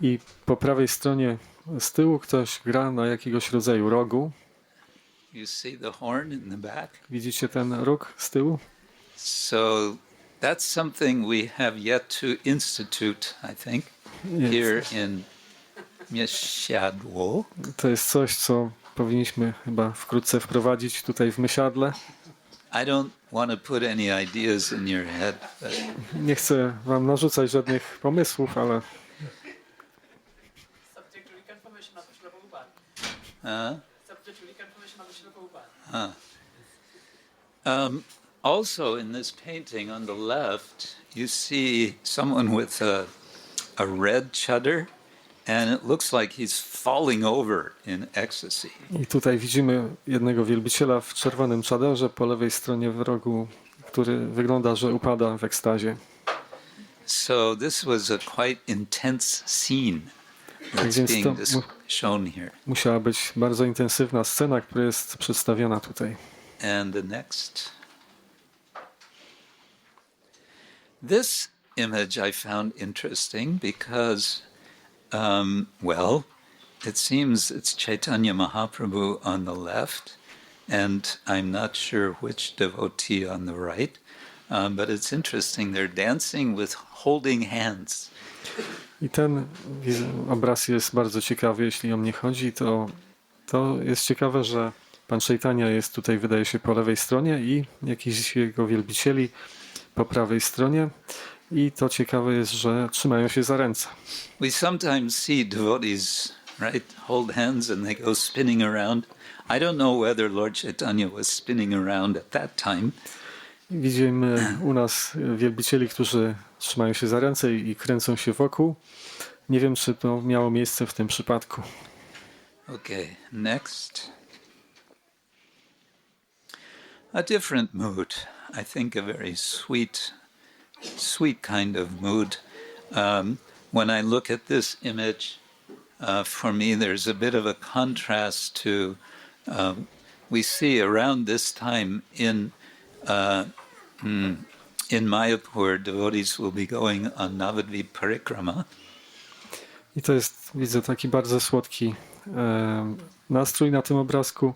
I po prawej stronie z tyłu ktoś gra na jakiegoś rodzaju rogu. You see the horn in the back? Widzicie ten róg z tyłu? So that's something we have yet to institute, I think, here in Jago. To jest coś, co powinniśmy chyba wkrótce wprowadzić tutaj w Mysiadle. I don't want to put any ideas in your head, but Nie chcę wam narzucać żadnych pomysłów, ale also in this painting on the left, you see someone with a red chadar, and it looks like he's falling over in ecstasy. i tutaj widzimy jednego wielbiciela w czerwonym czaderze po lewej stronie w rogu, który wygląda, że upada w ekstazie. So this was a quite intense scene that's Więc being to shown here. musiała być bardzo intensywna scena, która jest przedstawiona tutaj. And the next. This image I found interesting because, well, it seems it's Chaitanya Mahaprabhu on the left, and I'm not sure which devotee on the right, but it's interesting. They're dancing with holding hands. I ten obraz jest bardzo ciekawy, jeśli o mnie chodzi, to jest ciekawe, że pan Chaitanya jest tutaj, wydaje się, po lewej stronie i jakiś z jego wielbicieli po prawej stronie. I to ciekawe jest, że trzymają się za ręce. We sometimes see devotees, right, hold hands and they go spinning around. I don't know whether Lord Chaitanya was spinning around at that time. Widzimy u nas wielbicieli, którzy trzymają się za ręce i kręcą się wokół. Nie wiem, czy to miało miejsce w tym przypadku. Okay, next. A different mood. I think a very sweet kind of mood. When I look at this image, for me there's a bit of a contrast to, we see around this time in Mayapur, devotees will be going on Navadvip parikrama. I to jest, widzę, taki bardzo słodki nastrój na tym obrazku.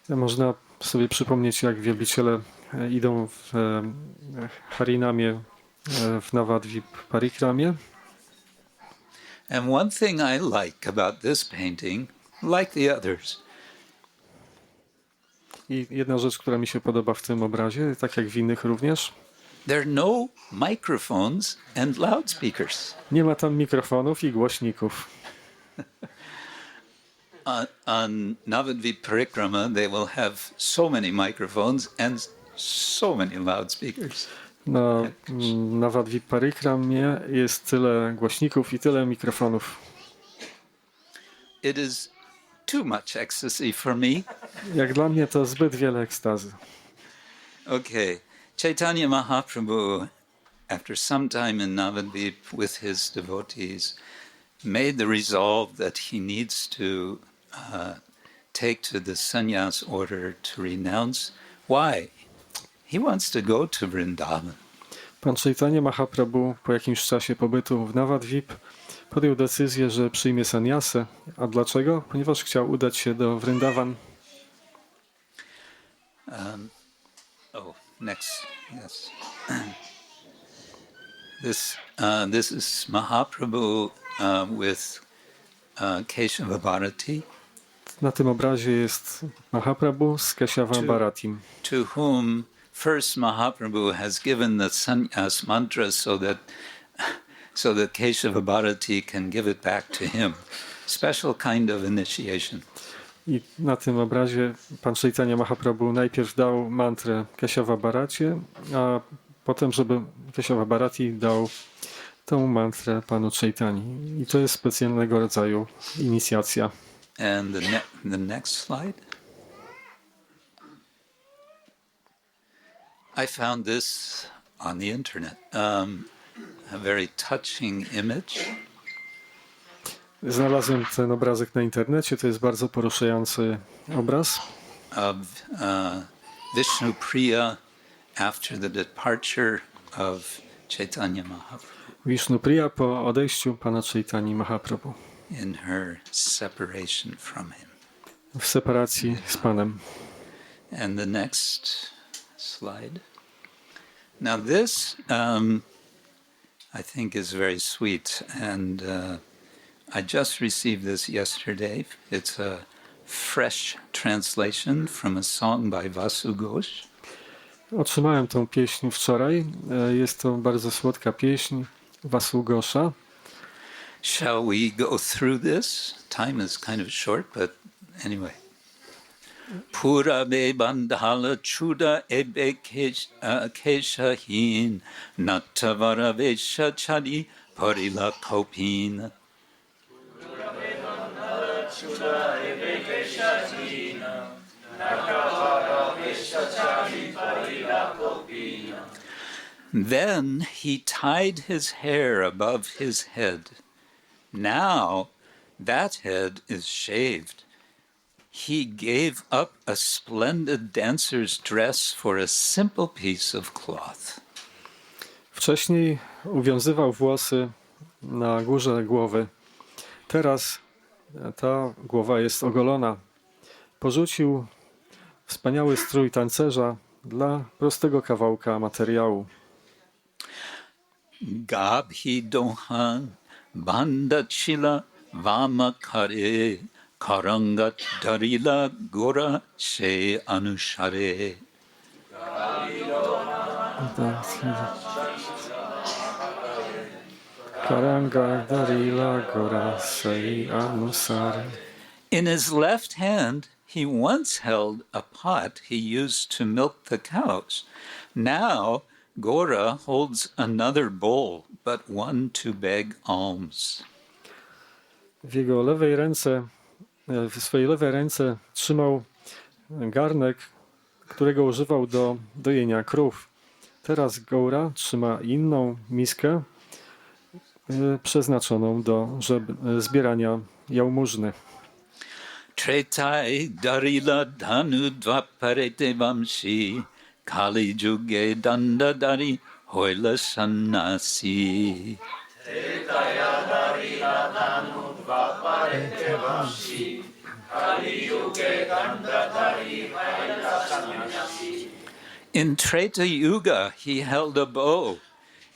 Można sobie przypomnieć, jak wielbiciele idą w hari-namie w Navadvip parikramie. And one thing I like about this painting, like the others, I jedna rzecz, która mi się podoba w tym obrazie, tak jak w innych również, there are no microphones and loudspeakers. nie ma tam mikrofonów i głośników. On Navadvip parikrama, they will have so many microphones and so many loudspeakers. Na Navadvip parikramie jest tyle głośników i tyle mikrofonów. It is too much ecstasy for me. Jak dla mnie to zbyt wiele ekstazy. Okay, Chaitanya Mahaprabhu, after some time in Navadvip with his devotees, made the resolve that he needs to take to the sannyas order to renounce. Why? He wants to go to Vrindavan. Pan Chaitanya Mahaprabhu po jakimś czasie pobytu w Navadvip podjął decyzję, że przyjmie sannyasę. A dlaczego? Ponieważ chciał udać się do Vrindavan. Next, yes. This is Mahaprabhu with Keshava Bharati. Na tym obrazie jest Mahaprabhu z Keshava Bharatim, to whom first Mahaprabhu has given the sannyas mantra so that Keshava Bharati can give it back to him. Special kind of initiation. I na tym obrazie Pan Chaitanya Mahaprabhu najpierw dał mantrę Keshava Bharacie, a potem, żeby Keshava Bharati dał tą mantrę Panu Chaitani. I to jest specjalnego rodzaju inicjacja. And the next slide. I found this on the internet. A very touching image. Znalazłem ten obrazek na internecie. To jest bardzo poruszający obraz. Of Vishnu Priya after the departure of Chaitanya Mahaprabhu. Vishnupriya po odejściu Pana Chaitani Mahaprabhu. In her separation from him. W separacji z Panem. And the next slide. Now this, I think, is very sweet, and I just received this yesterday. It's a fresh translation from a song by Vasu Ghosh. Otrzymałem tą pieśń wczoraj. Jest to bardzo słodka pieśń Vasu Gosha. Shall we go through this? Time is kind of short, but anyway. Pura be bandhala chuda ebe keshahin nattavara vesha chadi parila kopin. Pura be bandhala chuda ebe keshahin nattavara vesha chadi parila kopin. Then he tied his hair above his head. Now that head is shaved. He gave up a splendid dancer's dress for a simple piece of cloth. Wcześniej uwiązywał włosy na górze głowy. Teraz ta głowa jest ogolona. Porzucił wspaniały strój tancerza dla prostego kawałka materiału. Gabhi dohan bandachila vamakare karangat darila gora she anushare. Karanga darila gora sei anusare. In his left hand, he once held a pot he used to milk the cows. Now, Gaura holds another bowl, but one to beg alms. W jego lewej ręce, w swojej lewej ręce trzymał garnek, którego używał do dojenia krów. Teraz Gaura trzyma inną miskę przeznaczoną do zbierania jałmużny. Tretai darila dhanu dvapare devamshi kali juge danda dari hoile sannasi. Tretaya darila dhanu dvapare devamshi kali juge danda dari hoile sannasi. In Treta Yuga, he held a bow.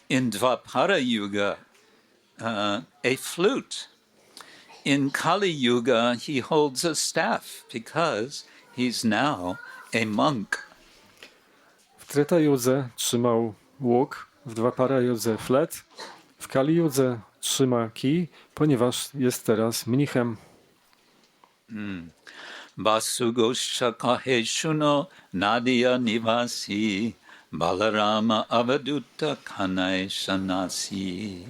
In Dvapara Yuga, a flute. In Kali Yuga, he holds a staff because he's now a monk. W Treta Judze trzymał łuk, w Dvapara Judze flet, w Kali Judze trzyma kij, ponieważ jest teraz mnichem. Vasugosha kaheshuno nadia nivasi balarama avadutta kanai sanasi.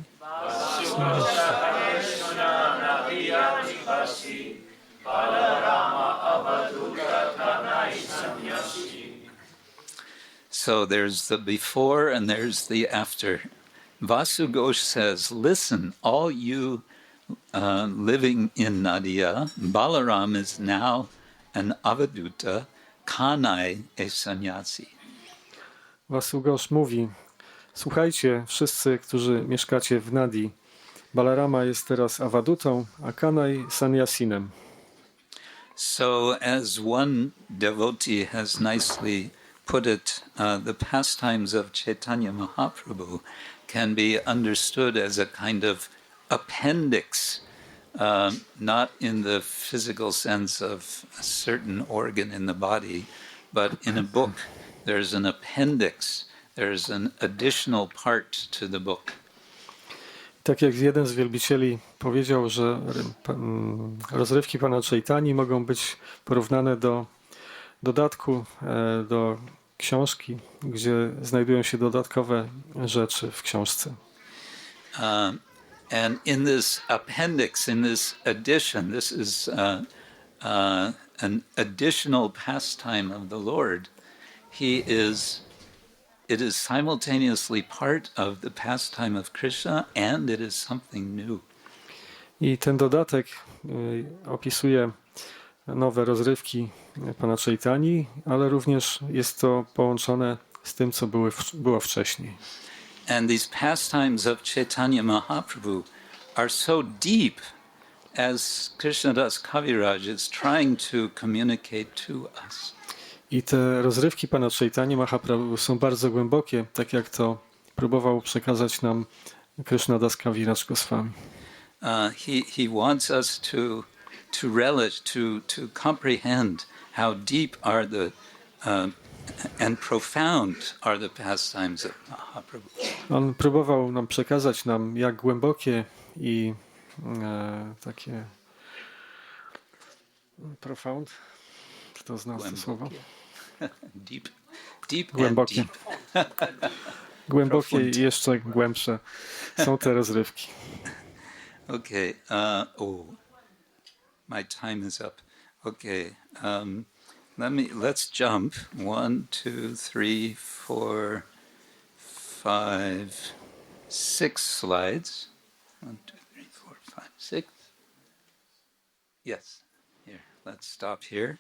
So there's the before and there's the after. Vasughosh says, listen, all you living in Nadia, Balaram is now an avadutta, kanai a sannyasi. Vasughosh mówi, słuchajcie, wszyscy, którzy mieszkacie w Nadi, Balarama jest teraz awadutą, a Kanai sannyasinem. So as one devotee has nicely put it, the pastimes of Chaitanya Mahaprabhu can be understood as a kind of appendix, not in the physical sense of a certain organ in the body, but in a book there's an appendix, there's an additional part to the book. Tak jak jeden z wielbicieli powiedział, że rozrywki pana Chaitani mogą być porównane do dodatku, do książki, gdzie znajdują się dodatkowe rzeczy w książce. And in this appendix, in this addition, this is an additional pastime of the Lord. It is simultaneously part of the pastime of Krishna and it is something new. I ten dodatek opisuje nowe rozrywki pana Chaitani, ale również jest to połączone z tym, co było wcześniej. And these pastimes of Chaitanya Mahaprabhu are so deep as Krishnadas Kaviraj is trying to communicate to us. I te rozrywki pana Chaitanya Mahaprabhu są bardzo głębokie, tak jak to próbował przekazać nam Krishnadas Kaviraj Goswami. He wants us to relish, to comprehend how deep are the and profound are the pastimes of Mahaprabhu. On próbował nam przekazać jak głębokie i takie profound, kto zna to słowo? Deep głębokie. And deep. Głębokie i jeszcze głębsze są te rozrywki. Okay. My time is up. Okay. Let's jump. 1, 2, 3, 4, 5, 6 slides. 1, 2, 3, 4, 5, 6. Yes. Here. Let's stop here.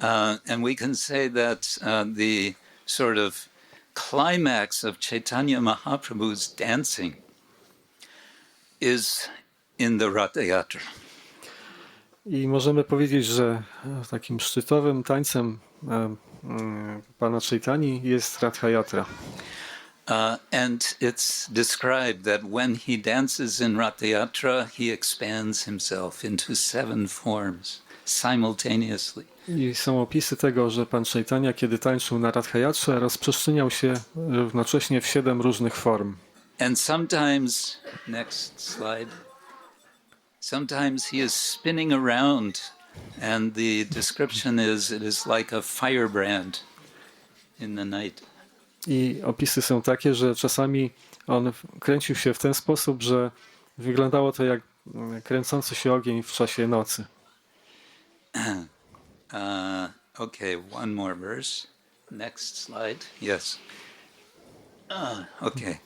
And we can say that the sort of climax of Chaitanya Mahaprabhu's dancing is in the Ratha Yatra. I możemy powiedzieć, że takim szczytowym tańcem pana Chaitani jest Ratha Yatra. And it's described that when he dances in Ratha Yatra, he expands himself into 7 forms, simultaneously. I są opisy tego, że Pan Chaitanya, kiedy tańczył na Radhayatrze, rozprzestrzeniał się równocześnie w 7 różnych form. And sometimes, next slide, sometimes he is spinning around and the description is, it is like a firebrand in the night. I opisy są takie, że czasami on kręcił się w ten sposób, że wyglądało to jak kręcący się ogień w czasie nocy. Okay, one more verse. Next slide. Yes. Okay.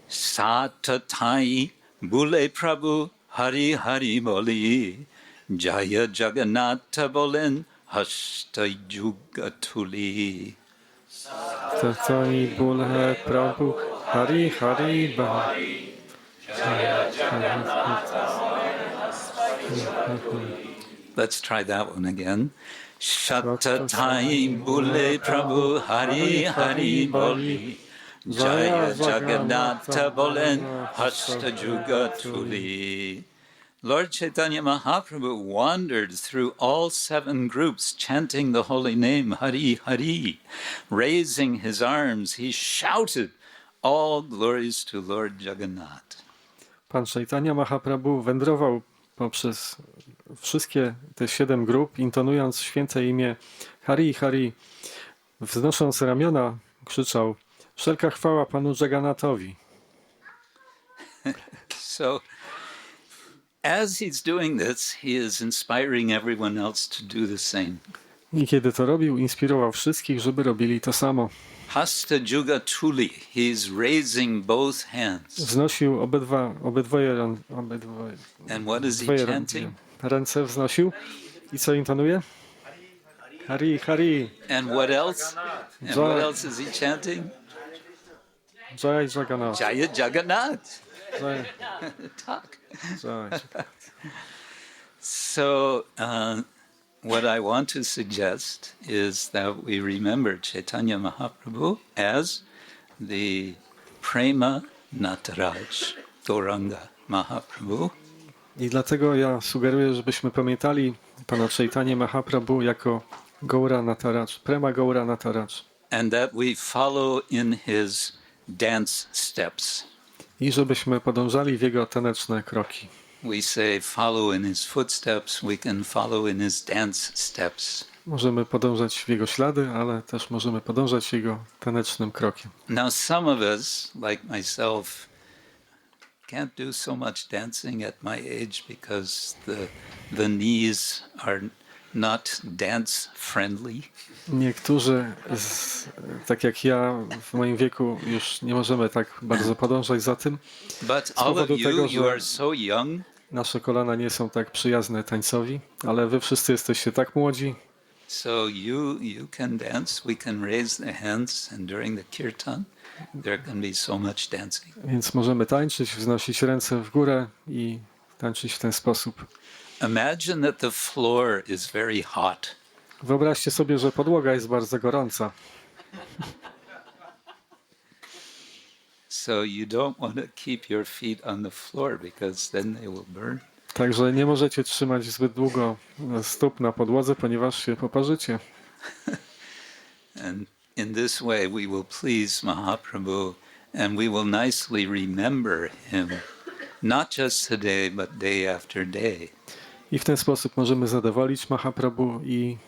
Sātatai bole prabhu hari boli jaya jagannatha bolen hasta yugatuli. Tatai bole prabhu hari boli. Let's try that one again. Shatatai bole prabhu hari boli jaya jagannatha bolen hasta yugatuli. Lord Chaitanya Mahaprabhu wandered through all 7 groups chanting the holy name Hari Hari. Raising his arms, he shouted, "All glories to Lord Jagannath." Pan Chaitanya Mahaprabhu wędrował poprzez wszystkie te 7 grup, intonując święte imię Hari Hari. Wznosząc ramiona, krzyczał: wszelka chwała Panu Jagannathowi. So, as he's doing this, he is inspiring everyone else to do the same. I kiedy to robił, inspirował wszystkich, żeby robili to samo. Hasta Juga Tuli, he's raising both hands. Wznosił obydwoje And what is he chanting? ręce wznosił. I co intonuje? Hari, Hari. And what else? And what else is he chanting? Jai Jagannath. Jaya Jagannath. Jai. Talk. Jai. So, what I want to suggest is that we remember Chaitanya Mahaprabhu as the Prema Nataraj, Gauranga Mahaprabhu. I dlatego ja sugeruję, żebyśmy pamiętali Pana Chaitanya Mahaprabhu jako Gaura Nataraj, Prema Gaura Nataraj. And that we follow in his dance steps. I żebyśmy podążali w jego taneczne kroki. We say follow in his footsteps, we can follow in his dance steps. Możemy podążać w jego ślady, ale też możemy podążać jego tanecznym krokiem. Now some of us, like myself, can't do so much dancing at my age because the knees are not dance friendly. Niektórzy, tak jak ja, w moim wieku już nie możemy tak bardzo podążać za tym. But all of you, you are so young. Nasze kolana nie są tak przyjazne tańcowi, ale wy wszyscy jesteście tak młodzi. So you can dance, we can raise the hands, and during the kirtan there can be so much dancing. Więc możemy tańczyć, wznosić ręce w górę i tańczyć w ten sposób. Imagine that the floor is very hot. Wyobraźcie sobie, że podłoga jest bardzo gorąca. So you don't want to keep your feet on the floor because then they will burn. Także nie możecie trzymać zbyt długo stóp na podłodze, ponieważ się poparzycie. And in this way we will please Mahaprabhu and we will nicely remember him, not just today, but day after day. I w ten sposób możemy zadowolić Mahaprabhu i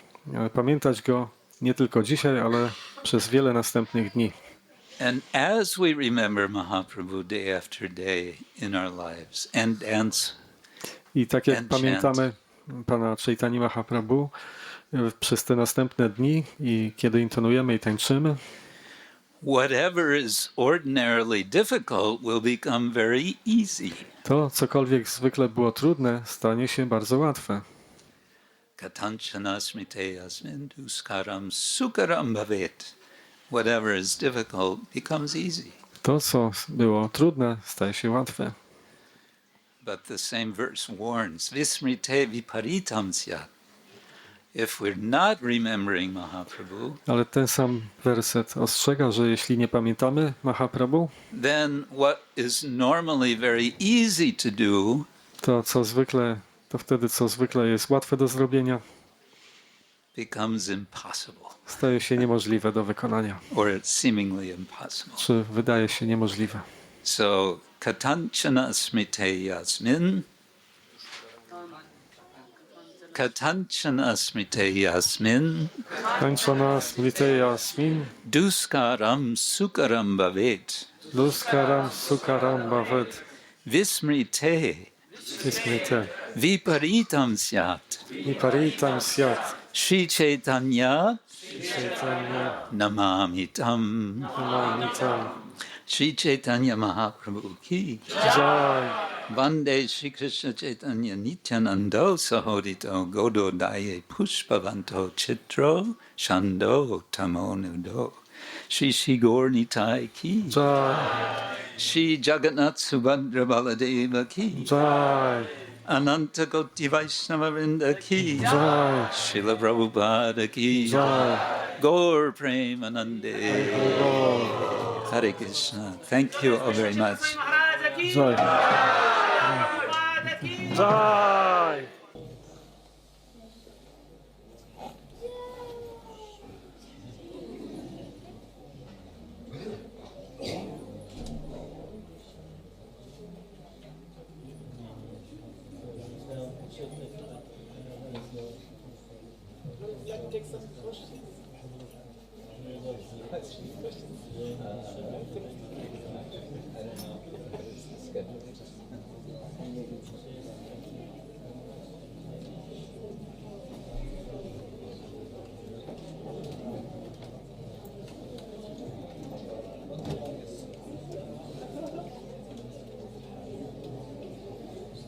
pamiętać go nie tylko dzisiaj, ale przez wiele następnych dni. And as we remember Mahaprabhu day after day in our lives and dance. I tak jak pamiętamy Pana Chaitanya Mahaprabhu przez te następne dni i kiedy intonujemy i tańczymy, whatever is ordinarily difficult will become very easy. To cokolwiek zwykle było trudne, stanie się bardzo łatwe. Katanchana smrite asmin duskaram sukaram bhavet. Whatever is difficult becomes easy. To, co było trudne, staje się łatwe. But the same verse warns, vismrite viparitam syat. If we're not remembering Mahaprabhu, ale ten sam werset ostrzega, że jeśli nie pamiętamy Mahaprabhu, then what is normally very easy to do, to wtedy co zwykle jest łatwe do zrobienia, becomes impossible, staje się niemożliwe do wykonania, or it's seemingly impossible. czy wydaje się niemożliwe. So, katanchana smrite yasmin, katanchana smrite yasmin, Tańczona smriteja smin, duskaram sukaram bhavet, luskaram sukaram bhavet, vismrite smrite, viparitam syat. niparitam syat, Shri Chaitanya chaitanya namamitam. namamitam. Shri Chaitanya Mahaprabhu ki. Jai. Vande Shri Krishna Chaitanya Nityanando Sahodito Gododaye Pushpavanto Chitro Shando Tamonudo. Shri Shri Gaur Nitai ki. Jai. Shri Jagannath Subhadra Baladeva ki. Jai. Ananta Koti Vaishnava Vrinda ki. Jai. Srila Prabhupada ki. Jai. Gaur Premanande. Hare Krishna. Thank you all very much. Jai. Jai.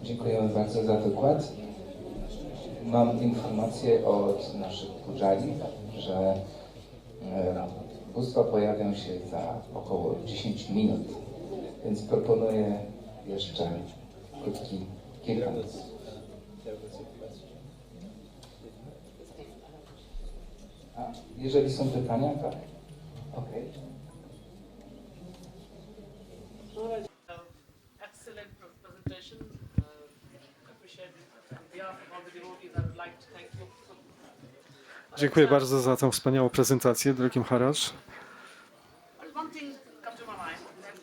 Dziękujemy bardzo za wykład. Mam informację od naszych pujari, że bóstwa pojawią się za około 10 minut, więc proponuję jeszcze krótki Kirtan. A jeżeli są pytania, tak? Okej. Excellent presentation. Appreciate it. On behalf of all the devotees, I would like to thank you. Dziękuję bardzo za tą wspaniałą prezentację, drogi Maharaj. Well, one thing comes to my mind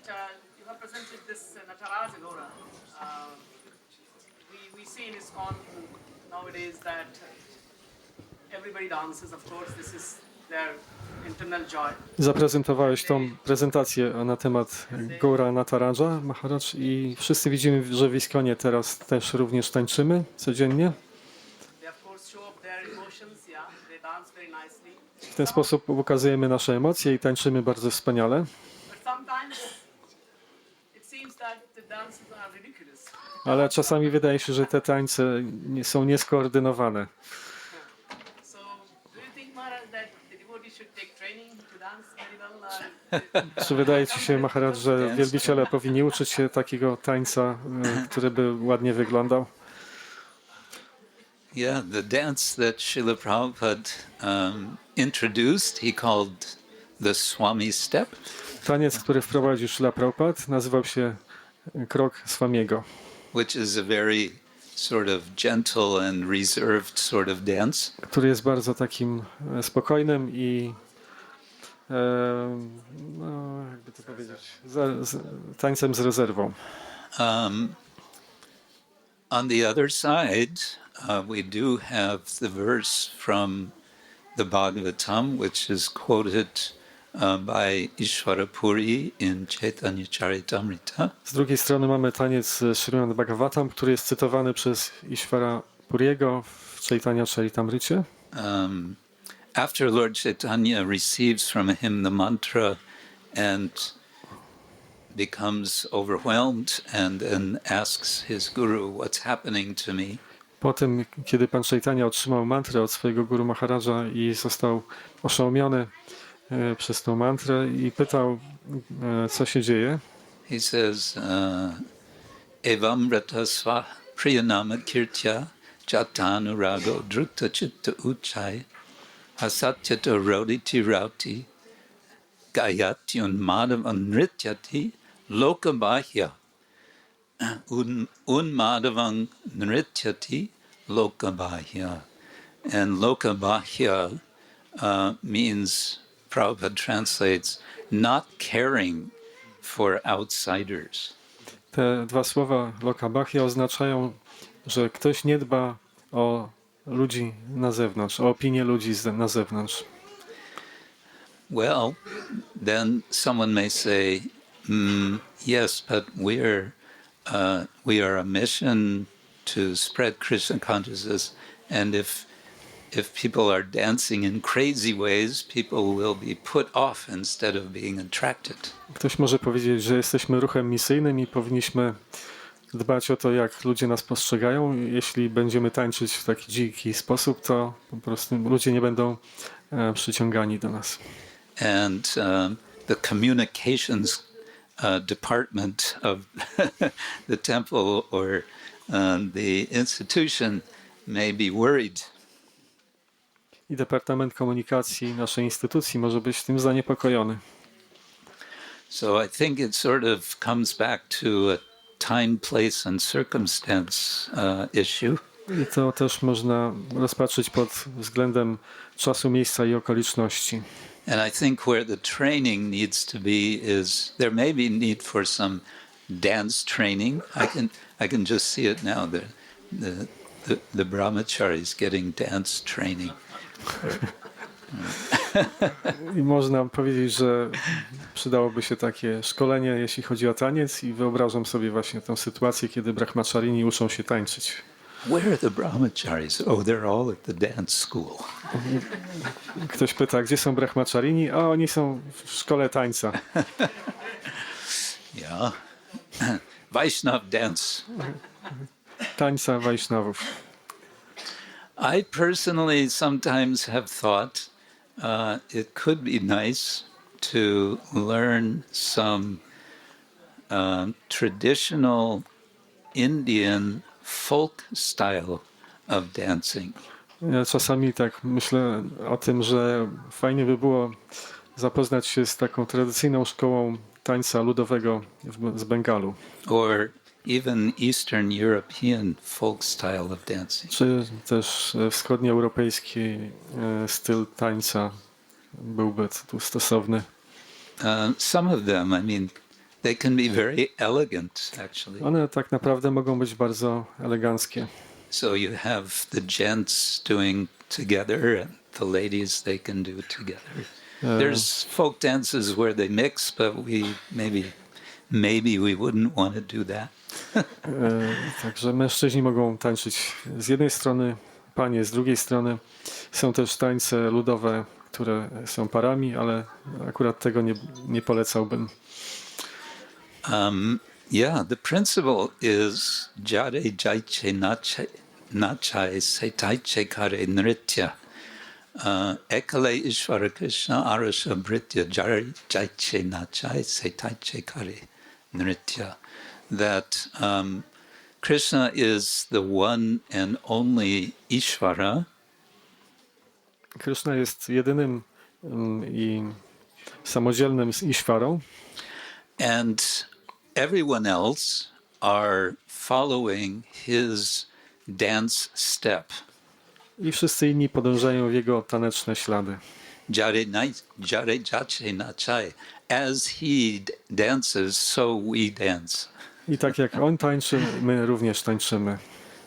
that you have presented this Nataraja Gaura. We see in ISKCON nowadays that everybody dances. Of course, this is their internal joy. Zaprezentowałeś tą prezentację na temat Gaura Nataraja Maharaj i wszyscy widzimy, że w ISKCONie teraz też również tańczymy codziennie. They of course show up their emotions. Yeah, they dance very nicely. W ten sposób ukazujemy nasze emocje i tańczymy bardzo wspaniale. But sometimes it seems that the dances are ridiculous. Ale czasami wydaje się, że te tańce są nieskoordynowane. So, do you think, Maharaj, that the devotees should take training to dance very well? Czy wydaje ci się, Maharaj, że wielbiciele powinni uczyć się takiego tańca, który by ładnie wyglądał? Yeah, the dance that Srila Prabhupada introduced, he called the Swami step. Taniec, który wprowadził Srila Prabhupada, nazywał się krok Swamiego, Which is a very sort of gentle and reserved sort of dance. który jest bardzo takim spokojnym i no, jakby to powiedzieć, tańcem z rezerwą. On the other side, we do have the verse from the Bhagavatam, which is quoted by Ishvara Puri in Chaitanya Charitamrita. Z drugiej strony mamy taniec Śrīmad Bhagavatam, który jest cytowany przez Ishvara Puriego w Chaitanya Charitamricie. After Lord Chaitanya receives from him the mantra and becomes overwhelmed and then asks his guru, what's happening to me? Po tym, kiedy Pan Chaitanya otrzymał mantrę od swojego guru Maharaja i został oszołomiony przez tą mantrę i pytał, co się dzieje. He says, Evam rata sva priyanama kirtya jatanu rago drukta chitta uchai asatyata roditi rauti gayatyun madavan nrityati lokabahya unmadavang nrityati lokabahya. And lokabahya means, Prabhupada translates, not caring for outsiders. Te dwa słowa lokabahya oznaczają, że ktoś nie dba o ludzi na zewnątrz, o opinię ludzi na zewnątrz. Well, then someone may say, yes, but we are a mission to spread Krishna consciousness, and if people are dancing in crazy ways, people will be put off instead of being attracted. Ktoś może powiedzieć, że jesteśmy ruchem misyjnym i powinniśmy dbać o to, jak ludzie nas postrzegają. Jeśli będziemy tańczyć w taki dziki sposób, to po prostu ludzie nie będą przyciągani do nas. And the communications department of the temple or the institution may be worried. I Departament Komunikacji naszej instytucji może być tym zaniepokojony. So I think it sort of comes back to a time, place and circumstance issue. I to też można rozpatrzyć pod względem czasu, miejsca i okoliczności. And I think where the training needs to be is there may be need for some dance training. I can just see it now. The brahmacharis getting dance training. I można powiedzieć, że przydałoby się takie szkolenie, jeśli chodzi o taniec, i wyobrażam sobie właśnie tę sytuację, kiedy brahmacharini uczą się tańczyć. Where are the brahmacharis? Oh, they're all at the dance school. Ktoś pyta, gdzie są brahmacharini? A oni są w szkole tańca. Yeah. Vaishnav dance. Tańca Wajsznawów. I personally sometimes have thought it could be nice to learn some traditional Indian folk style of dancing. Ja czasami tak myślę o tym, że fajnie by było zapoznać się z taką tradycyjną szkołą tańca ludowego z Bengalu. Or even Eastern European folk style of dancing. Czy też wschodnioeuropejski styl tańca byłby tu stosowny. Some of them, I mean, they can be very elegant, actually. One tak naprawdę mogą być bardzo eleganckie. So you have the gents doing together and the ladies, they can do together. There's folk dances where they mix, but maybe we wouldn't want to do that. Także mężczyźni mogą tańczyć z jednej strony, panie z drugiej strony. Są też tańce ludowe, które są parami, ale akurat tego nie polecałbym. Yeah, the principle is jare jaiche nachai setaiche kare nritya. Ekale Ishvara Krishna arasha britya jare jaiche nachai setaiche kare nritya. That Krishna is the one and only Ishvara. Krishna jest jedynym i samodzielnym Ishwarą. And everyone else are following his dance step. I wszyscy inni podążają w jego taneczne ślady. Jare jache nachai. As he dances, so we dance. I tak jak on tańczy, my również tańczymy.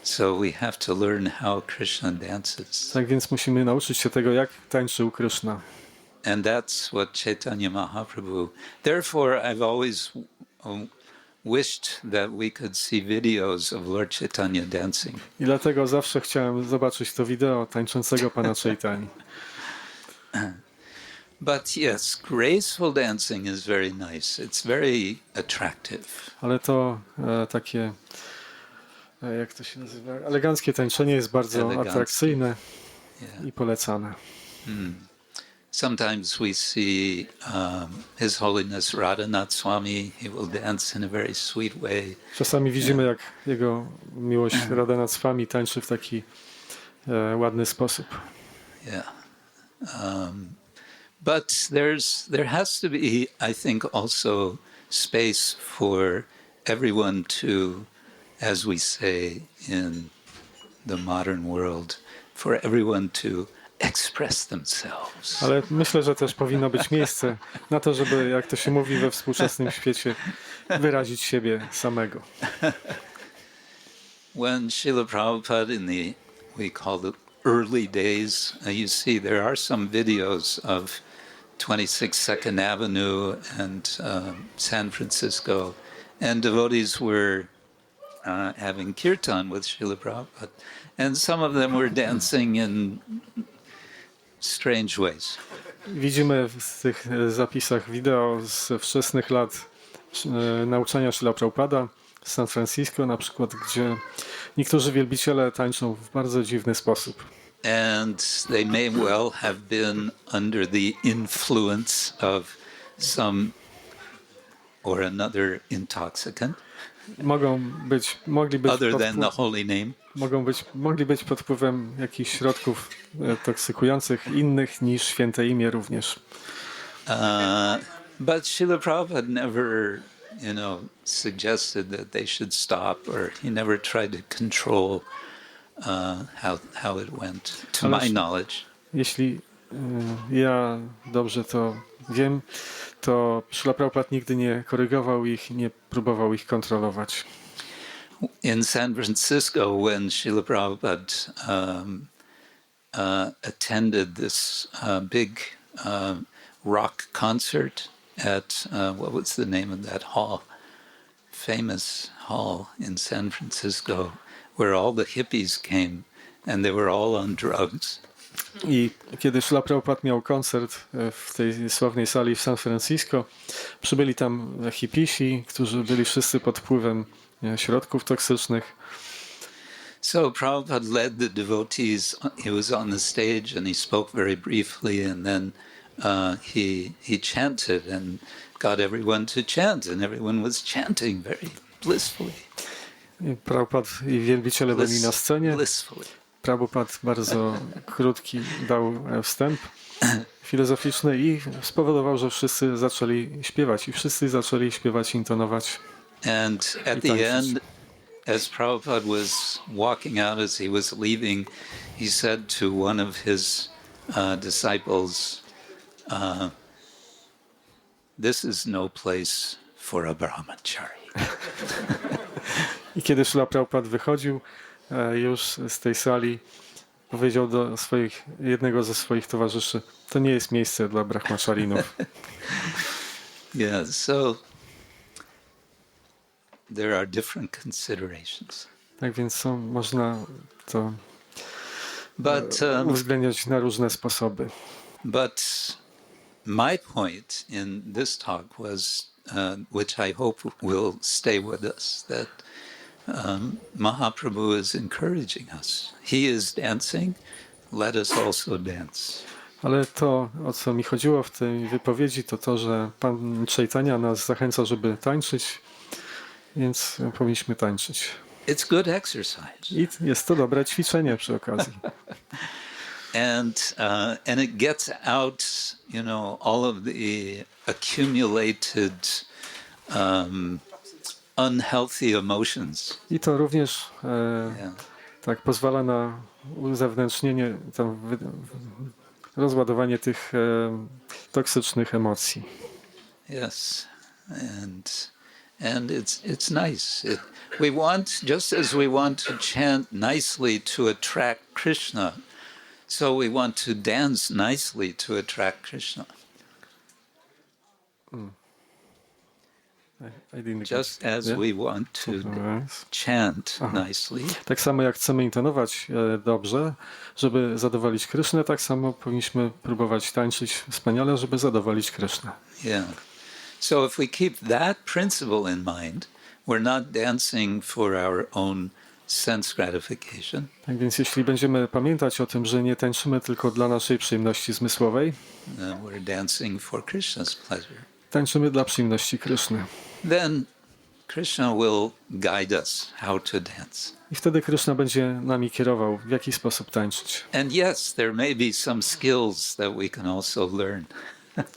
So we have to learn how Krishna dances. Tak więc musimy nauczyć się tego, jak tańczył Krishna. And that's what Chaitanya Mahaprabhu. Therefore, I've always wished that we could see videos of Lord Chaitanya dancing. I dlatego zawsze chciałem zobaczyć to wideo tańczącego Pana Chaitanya. But yes, graceful dancing is very nice. It's very attractive. Ale to takie, jak to się nazywa, eleganckie tańczenie jest bardzo atrakcyjne i polecane. Sometimes we see His Holiness Radhanath Swami. He will dance in a very sweet way. Czasami widzimy, jak jego miłość Radhanath Swami tańczy w taki ładny sposób. Yeah. But there has to be, I think, also space for everyone to, as we say in the modern world, for everyone to express themselves. Ale myślę, że też powinno być miejsce na to, żeby, jak to się mówi we współczesnym świecie, wyrazić siebie samego. When Srila Prabhupada in the, we call it early days, you see there are some videos of 26 Second Avenue and San Francisco, and devotees were having kirtan with Srila Prabhupada, and some of them were dancing in strange ways. Widzimy w tych zapisach wideo z wczesnych lat nauczania Srila Prabhupada z San Francisco na przykład, gdzie niektórzy wielbiciele tańczą w bardzo dziwny sposób. And they may well have been under the influence of some or another intoxicant Mogli być other than the holy name. mogli być pod wpływem jakichś środków toksykujących innych niż święte imię również. But Srila Prabhupada never, suggested that they should stop, or he never tried to control how it went, to my knowledge. Jeśli ja dobrze to wiem, to Srila Prabhupada nigdy nie korygował ich, nie próbował ich kontrolować. In San Francisco, when Srila Prabhupada attended this big rock concert at, what was the name of that hall? Famous hall in San Francisco, where all the hippies came and they were all on drugs. I kiedy Srila Prabhupada miał koncert w tej sławnej sali w San Francisco, przybyli tam hipisi, którzy byli wszyscy pod wpływem środków toksycznych. So Prabhupada led the devotees. He was on the stage and he spoke very briefly, and then he chanted and got everyone to chant, and everyone was chanting very blissfully. Prabhupada i wielbiciele byli na scenie. Blissfully. Prabhupada bardzo krótki dał wstęp filozoficzny i spowodował, że wszyscy zaczęli śpiewać i wszyscy zaczęli śpiewać, intonować. And at the end, as Prabhupada was walking out, as he was leaving, he said to one of his disciples, "This is no place for a brahmachari." I kiedy Srila Prabhupada wychodził już z tej sali, powiedział do jednego ze swoich towarzyszy, to nie jest miejsce dla brahmacharinów. Yeah, so there are different considerations. Tak więc można to But uwzględniać na różne sposoby. But my point in this talk was, which I hope will stay with us, that Mahaprabhu is encouraging us. He is dancing, let us also dance. Ale to, o co mi chodziło w tej wypowiedzi, to to, że Pan Chaitanya nas zachęca, żeby tańczyć, więc powinniśmy tańczyć. It's good exercise. I jest to dobre ćwiczenie przy okazji. And it gets out, all of the accumulated unhealthy emotions. I to również tak pozwala na uzewnętrznienie, rozładowanie tych toksycznych emocji. Yes, and it's nice. We want, just as we want to chant nicely to attract Krishna, so we want to dance nicely to attract Krishna. Just as we want to chant nicely. Tak samo jak chcemy intonować dobrze, żeby zadowolić Krishnę, tak samo powinniśmy próbować tańczyć wspaniale, żeby zadowolić Krishnę. Yeah. So if we keep that principle in mind, we're not dancing for our own sense gratification. Tak więc jeśli będziemy pamiętać o tym, że nie tańczymy tylko dla naszej przyjemności zmysłowej, we're dancing for Krishna's pleasure. Tańczymy dla przyjemności Krishny. Then Krishna will guide us how to dance. I wtedy Krishna będzie nami kierował, w jaki sposób tańczyć. And yes, there may be some skills that we can also learn.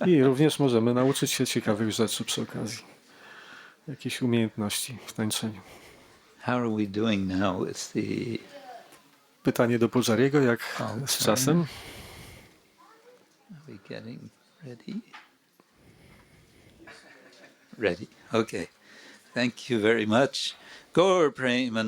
I również możemy nauczyć się ciekawych rzeczy przy okazji. Jakieś umiejętności w tańczeniu. How are we doing now with the pytanie do Pujariego, jak z czasem? Are we getting ready? Ready. Okay. Thank you very much. Gaura Purnima.